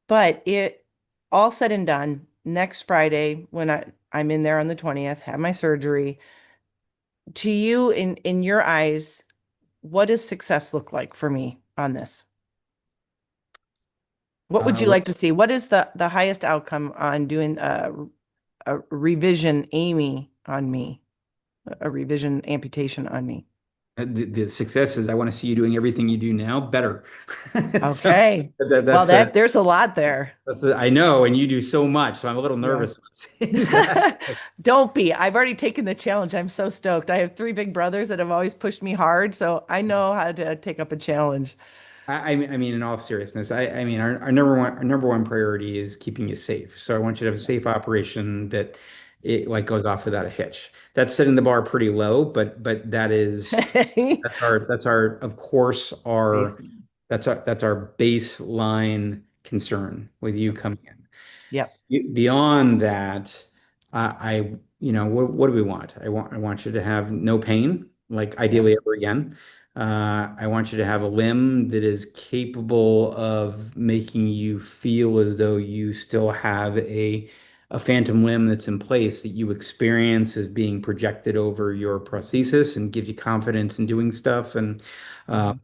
But it all said and done, next Friday when I'm in there on the 20th, have my surgery. To you, in your eyes, what does success look like for me on this? What would you Well, like to see? What is the highest outcome on doing a revision Amy on me, a revision amputation on me? the success is I want to see you doing everything you do now better. So Okay. that, Well, that's that the there's a lot there. I know, and you do so much, so I'm a little Yeah. nervous about saying that. Don't be. I've already taken the challenge. I'm so stoked. I have three big brothers that have always pushed me hard, so I know how to take up a challenge. I mean, in all seriousness, I mean, our number one priority is keeping you safe. So I want you to have a Yeah. safe operation that it like goes off without a hitch. That's setting the bar pretty low, but that's our of course our Baseline. that's our baseline concern with you coming in. Yep. Beyond that, what do we want? I want you to have no pain, like Yep. ideally ever again. I want you to have a limb that is capable of making you feel as though you still have a phantom limb that's in place that you experience as being projected over your prosthesis and gives you confidence in doing stuff uh, Mhm.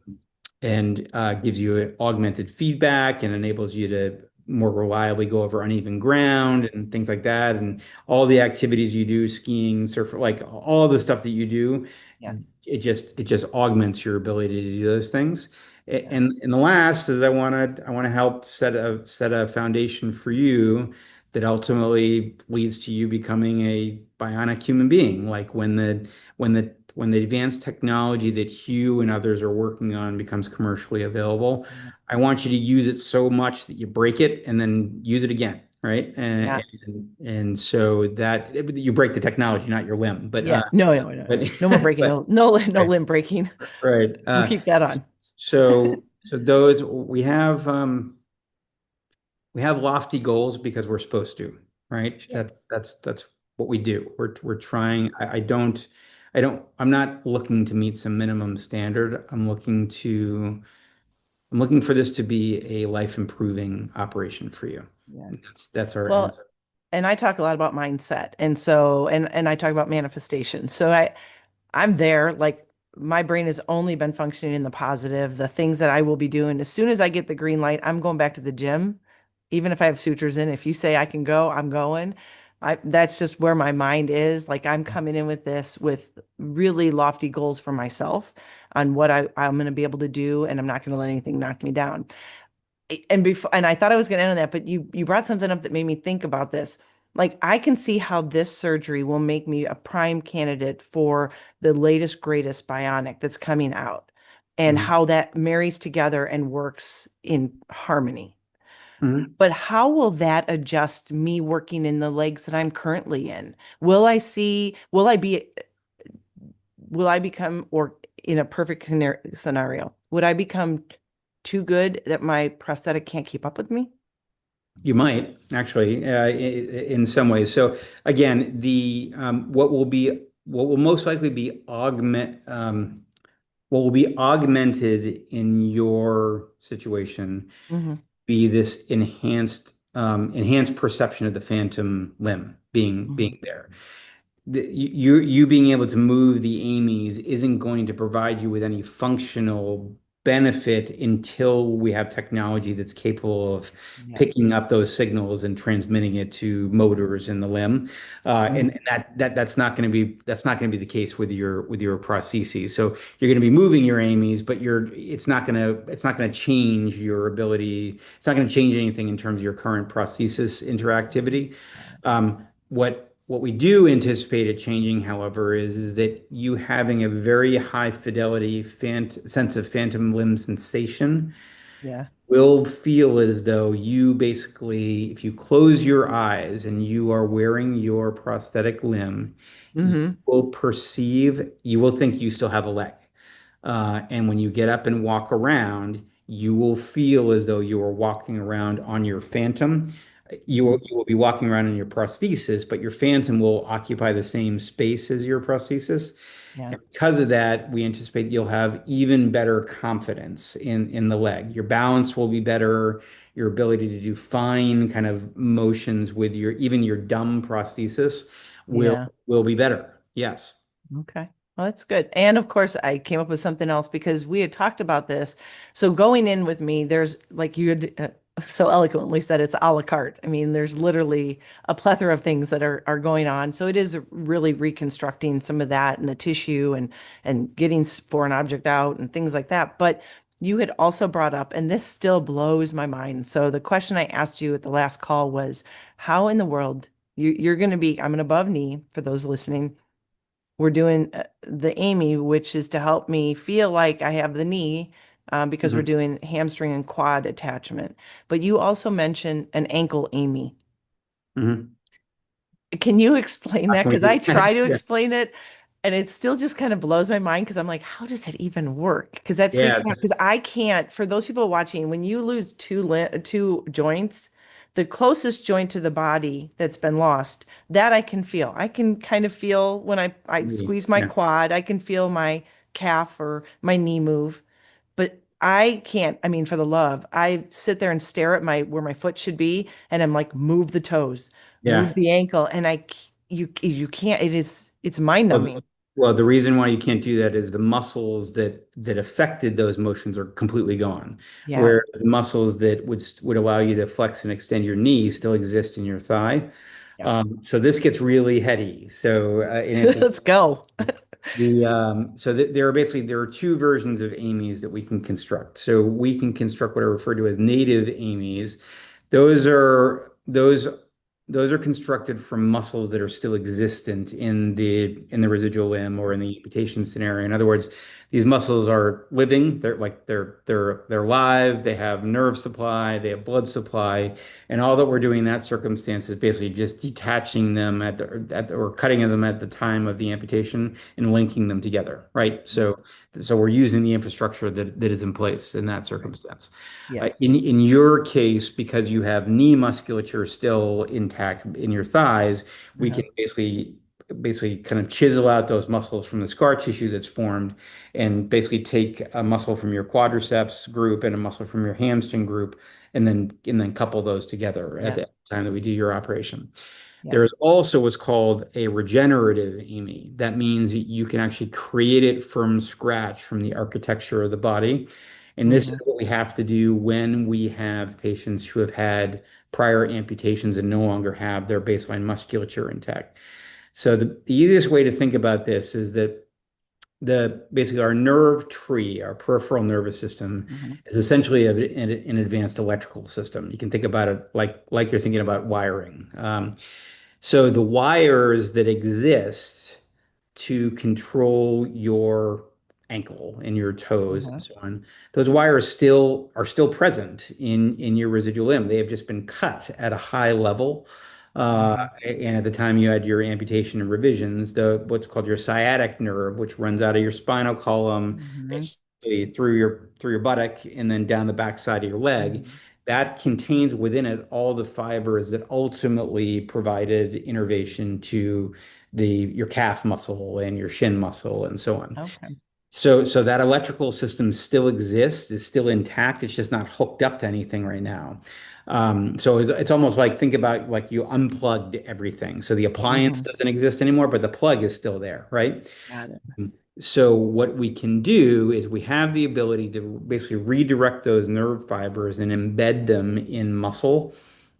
and gives you augmented feedback and enables you to more reliably go over uneven ground and things like that. And all the activities you do, skiing, surf, like all the stuff that you do, Yeah. it just augments your ability to do those things. Yeah. And the last is I want to help set a foundation for you that ultimately leads to you becoming a bionic human being. Like when the advanced technology that Hugh and others are working on becomes commercially available, Yeah. I want you to use it so much that you break it and then use it again, right? Yeah. And so that you break the technology, not your limb, but Yeah. No, no, no, but no. No more breaking. but No, no, no right, limb breaking. right. We'll keep that on. So those we have lofty goals because we're supposed to, right? Sure. That's what we do. We're trying. I'm not looking to meet some minimum standard. I'm looking for this to be a life improving operation for you. Yeah. That's our Well, answer. and I talk a lot about mindset. And so, and I talk about manifestation. So I'm there, like my brain has only been functioning in the positive, the things that I will be doing. As soon as I get the green light, I'm going back to the gym. Even if I have sutures in, if you say I can go, I'm going. That's just where my mind is. Like I'm coming in with this with really lofty goals for myself on what I'm going to be able to do, and I'm not going to let anything knock me down. And I thought I was going to end on that, but you brought something up that made me think about this. Like I can see how this surgery will make me a prime candidate for the latest greatest bionic that's coming out and Mhm. how that marries together and works in harmony. Mhm. But how will that adjust me working in the legs that I'm currently in? Will I become, or in a perfect scenario, would I become too good that my prosthetic can't keep up with me? You might actually, in some ways. So again, the what will most likely be what will be augmented in your situation Hmm. be this enhanced perception of the phantom limb Hmm. being there. You being able to move the AMIs isn't going to provide you with any functional benefit until we have technology that's capable of Yeah. picking up those signals and transmitting it to motors in the limb. And Mhm. that's not going to be the case with your prostheses. So you're going to be moving your AMIs, but it's not going to change your ability. It's not going to change anything in terms of your current prosthesis interactivity. What we do anticipate it changing, however, is that you having a very high fidelity sense of phantom limb sensation Yeah. will feel as though you basically, if you close your eyes and you are wearing your prosthetic limb, Hmm. you will think you still have a leg. And when you get up and walk around, you will feel as though you are walking around on your phantom. Hmm. You will be walking around in your prosthesis, but your phantom will occupy the same space as your prosthesis. Yeah. And because of that, we anticipate you'll have even better confidence in the leg. Your balance will be better. Your ability to do fine kind of motions with your even your dumb prosthesis Yeah. will be better. Yes. Okay. Well, that's good. And of course, I came up with something else because we had talked about this. So going in with me, there's like you had so eloquently said, it's a la carte. I mean, there's literally a plethora of things that are going on. So it is really reconstructing some of that and the tissue and getting foreign object out and things like that. But you had also brought up, and this still blows my mind. So the question I asked you at the last call was, how in the world you're going to be, I'm an above knee for those listening. We're doing the Amy, which is to help me feel like I have the knee because we're Mhm. doing hamstring and quad attachment. But you also mentioned an ankle Amy. Mhm. Can you explain How that? can we Because do I that? try to Yeah. explain it and it still just kind of blows my mind because I'm like, how does it even work? Because that Yeah, freaks me out. Because I can't, for those people watching, when you lose two joints, the closest joint to the body that's been lost, that I can feel. I can kind of feel when I squeeze my yeah. quad, I can feel my calf or my knee move. But I can't, I mean, for the love, I sit there and stare at my where my foot should be, and I'm like, move the toes, move Yeah. the ankle, and you can't. It's mind Well, numbing. well, the reason why you can't do that is the muscles that affected those motions are completely gone, Yeah, where the muscles that would allow you to flex and extend your knee still exist in your thigh. yeah. So this gets really heady. So and it's Let's go. there are two versions of AMIs that we can construct. So we can construct what are referred to as native AMIs. Those are those those are constructed from muscles that are still existent in the residual limb or in the amputation scenario. In other words, these muscles are living. They're live. They have nerve supply. They have blood supply, and all that we're doing in that circumstance is basically just detaching them or cutting them at the time of the amputation and linking them together. Right. So we're using the infrastructure that is in place in that Right. circumstance. Yeah. In your case, because you have knee musculature still intact in your thighs, we Uh-huh. can basically kind of chisel out those muscles from the scar tissue that's formed and basically take a muscle from your quadriceps group and a muscle from your hamstring group and then couple those together at Yeah. the time that we do your operation. Yeah. There is also what's called a regenerative AMI. That means you can actually create it from scratch from the architecture of the body. And this is Hmm. what we have to do when we have patients who have had prior amputations and no longer have their baseline musculature intact. So the easiest way to think about this is that the basically our nerve tree, our peripheral nervous system, Hmm. is essentially an advanced electrical system. You can think about it like you're thinking about wiring. So the wires that exist to control your ankle and your toes and Mhm. so on, those wires still are still present in your residual limb. They have just been cut at a high level. Mhm. And at the time you had your amputation and revisions, the what's called your sciatic nerve, which runs out of your spinal column, Mhm. basically through your buttock and then down the backside of your leg, Mhm. that contains within it all the fibers that ultimately provided innervation to your calf muscle and your shin muscle and so on. Okay. So that electrical system still exists, is still intact. It's just not hooked up to anything right now. So it's almost like think about like you unplugged everything. So the appliance Mhm. doesn't exist anymore, but the plug is still there, right? Got it. So what we can do is we have the ability to basically redirect those nerve fibers and embed them in muscle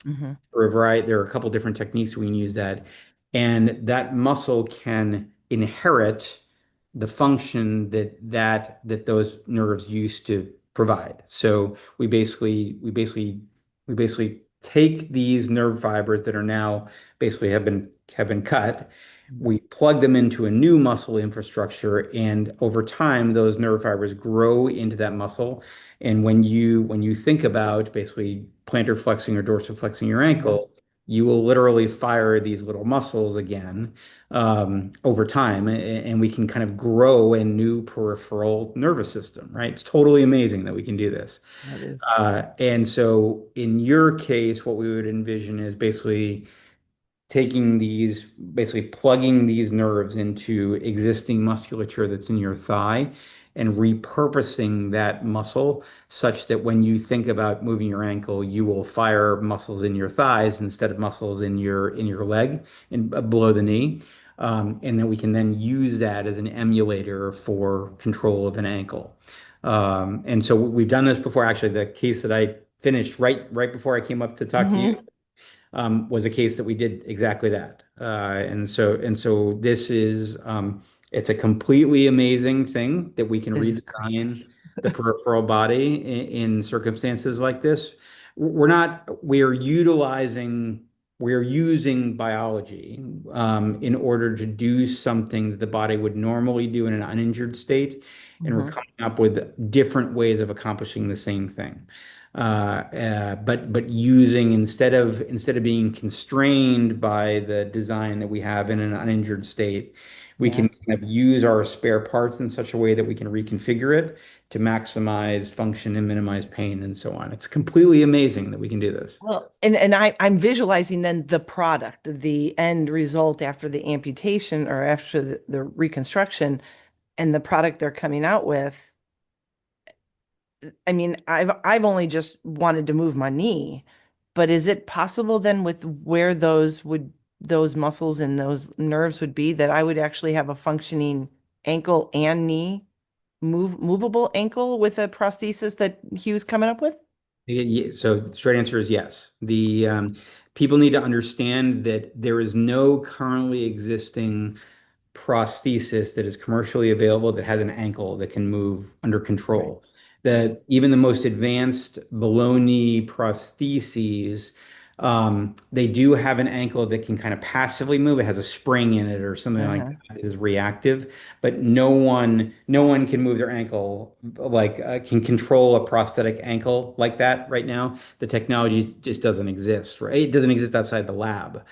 Mhm. for a variety. There are a couple different techniques we can use that, and that muscle can inherit the function that those nerves used to provide. So we basically take these nerve fibers that are now basically have been cut. Mhm. We plug them into a new muscle infrastructure, and over time, those nerve fibers grow into that muscle. And when you think about basically plantar flexing or dorsiflexing your Mhm. ankle, you will literally fire these little muscles again over time, and we can kind of grow a new peripheral nervous system, right? It's totally amazing that we can do this. That is. And so in your case, what we would envision is basically plugging these nerves into existing musculature that's in your thigh and repurposing that muscle such that when you think about moving your ankle, you will fire muscles in your thighs instead of muscles in your leg and below the knee. And then we can then use that as an emulator for control of an ankle. And so we've done this before. Actually, the case that I finished right before I came up to talk to you Mhm. was a case that we did exactly that. And so this is it's a completely amazing thing that we can That is crazy. redesign the peripheral body in circumstances like this. We're not, we're using biology in order to do something that the body would normally do in an uninjured state, and we're Mhm. coming up with different ways of accomplishing the same thing. But using instead of being constrained by the design that we have in an uninjured state, we Yeah. can kind of use our spare parts in such a way that we can reconfigure it to maximize function and minimize pain and so on. It's completely amazing that we can do this. Well, and I'm visualizing then the product, the end result after the amputation or after the reconstruction and the product they're coming out with. I mean, I've only just wanted to move my knee, but is it possible then with where those muscles and those nerves would be that I would actually have a functioning ankle and knee, movable ankle with a prosthesis that Hugh's coming up with? So the straight answer is yes. The people need to understand that there is no currently existing prosthesis that is commercially available that has an ankle that can move under Right. control. Right. That even the most advanced below knee prostheses, they do have an ankle that can kind of passively move. It has a spring in it or something like Uh-huh. that that is reactive, but no one can move their ankle like can control a prosthetic ankle like that right now. The technology just doesn't exist, right? It doesn't exist outside the lab.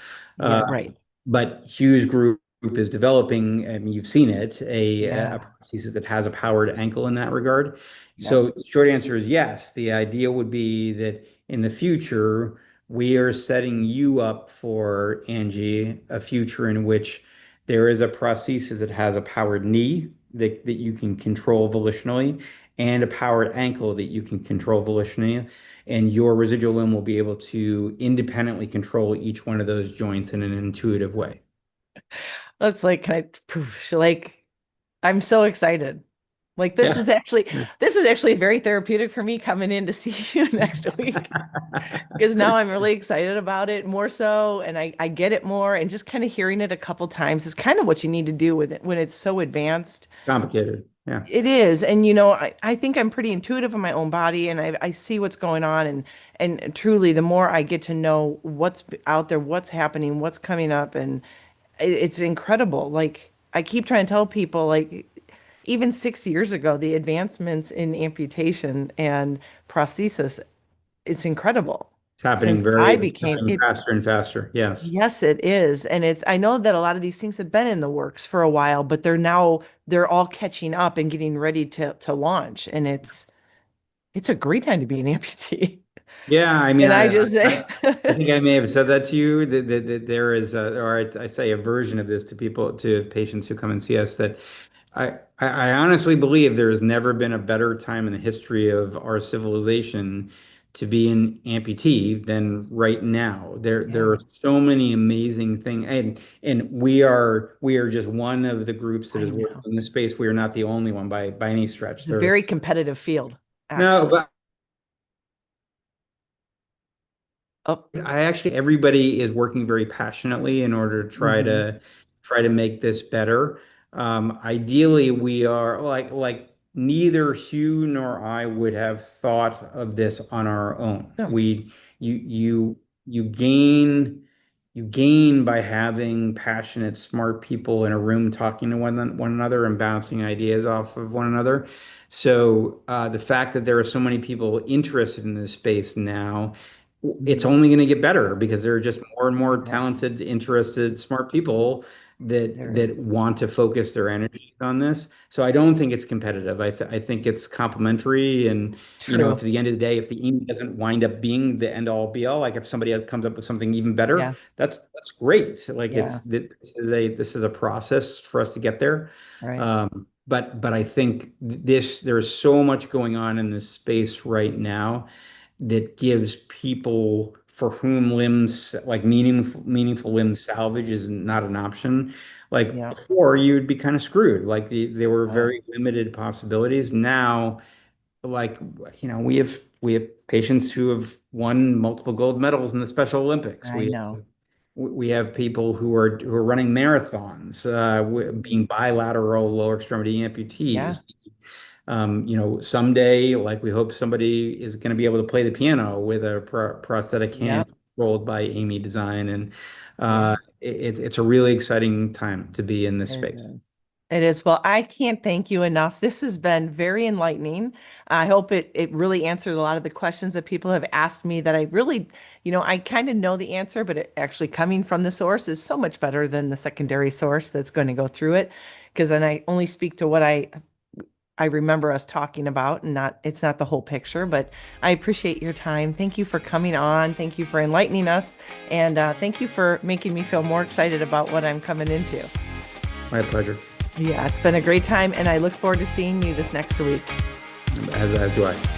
Yeah, Uh, right. but Hugh's group is developing, and you've seen it, a Yeah. prosthesis that has a powered ankle in that regard. Yep. So, short answer is yes. The idea would be that in the future, we are setting you up for, Angie, a future in which there is a prosthesis that has a powered knee that you can control volitionally and a powered ankle that you can control volitionally. And your residual limb will be able to independently control each one of those joints in an intuitive way. That's like, can I poof, like I'm so excited. Like Yeah. this is actually very therapeutic for me coming in to see you next week because now I'm really excited about it more so and I get it more and just kind of hearing it a couple times is kind of what you need to do with it when it's so advanced. Complicated. Yeah. It is. And I think I'm pretty intuitive in my own body and I see what's going on and truly the more I get to know what's out there, what's happening, what's coming up and it's incredible. Like I keep trying to tell people like even 6 years ago, the advancements in amputation and prosthesis, it's incredible. It's happening Since I it's became happening it, faster and faster. Yes. yes, it is. And I know that a lot of these things have been in the works for a while, but they're all catching up and getting ready to launch. And it's a great time to be an amputee. Yeah, I mean, And I just say, I think I may have said that to you that there is or I say a version of this to people to patients who come and see us that I honestly believe there has never been a better time in the history of our civilization to be an amputee than right now. There are yeah, so many amazing things, and we are just one of the groups that I is working know. in this space. We are not the only one by any stretch. It's a There, very competitive field, no, actually. but Oh, I actually everybody is working very passionately in order to hmm, try to make this better. Ideally, we are like neither Hugh nor I would have thought of this on our own. no, We you gain you gain by having passionate, smart people in a room talking to one another and bouncing ideas off of one another. So the fact that there are so many people interested in this space now, it's hmm, only going to get better because there are just more and more exactly. talented, interested, smart people There that is. want to focus their energy on this. So I don't think it's competitive. I think it's complementary. And if True. at the end of the day, if the aim doesn't wind up being the end all be all, like if somebody else comes up with something even better, Yeah, that's great. Like yeah, this is a process for us to get there. right. But I think there's so much going on in this space right now that gives people for whom limbs like meaningful limb salvage is not an option. Like Yeah, before, you'd be kind of screwed. Like there were yeah. very limited possibilities. Now, like we have patients who have won multiple gold medals in the Special Olympics. I know. We have people who are running marathons, Mhm. being bilateral lower extremity Yeah, amputees. Someday, like we hope somebody is going to be able to play the piano with a prosthetic yeah, hand controlled by Amy Design, and yeah. it's a really exciting time to be in this It space. is. It is. Well, I can't thank you enough. This has been very enlightening. I hope it really answered a lot of the questions that people have asked me that I really, I kind of know the answer, but it actually coming from the source is so much better than the secondary source that's going to go through it. Because then I only speak to what I remember us talking about and it's not the whole picture, but I appreciate your time. Thank you for coming on. Thank you for enlightening us. And thank you for making me feel more excited about what I'm coming into. My pleasure, Yeah, it's been a great time, and I look forward to seeing you this next week. as do I.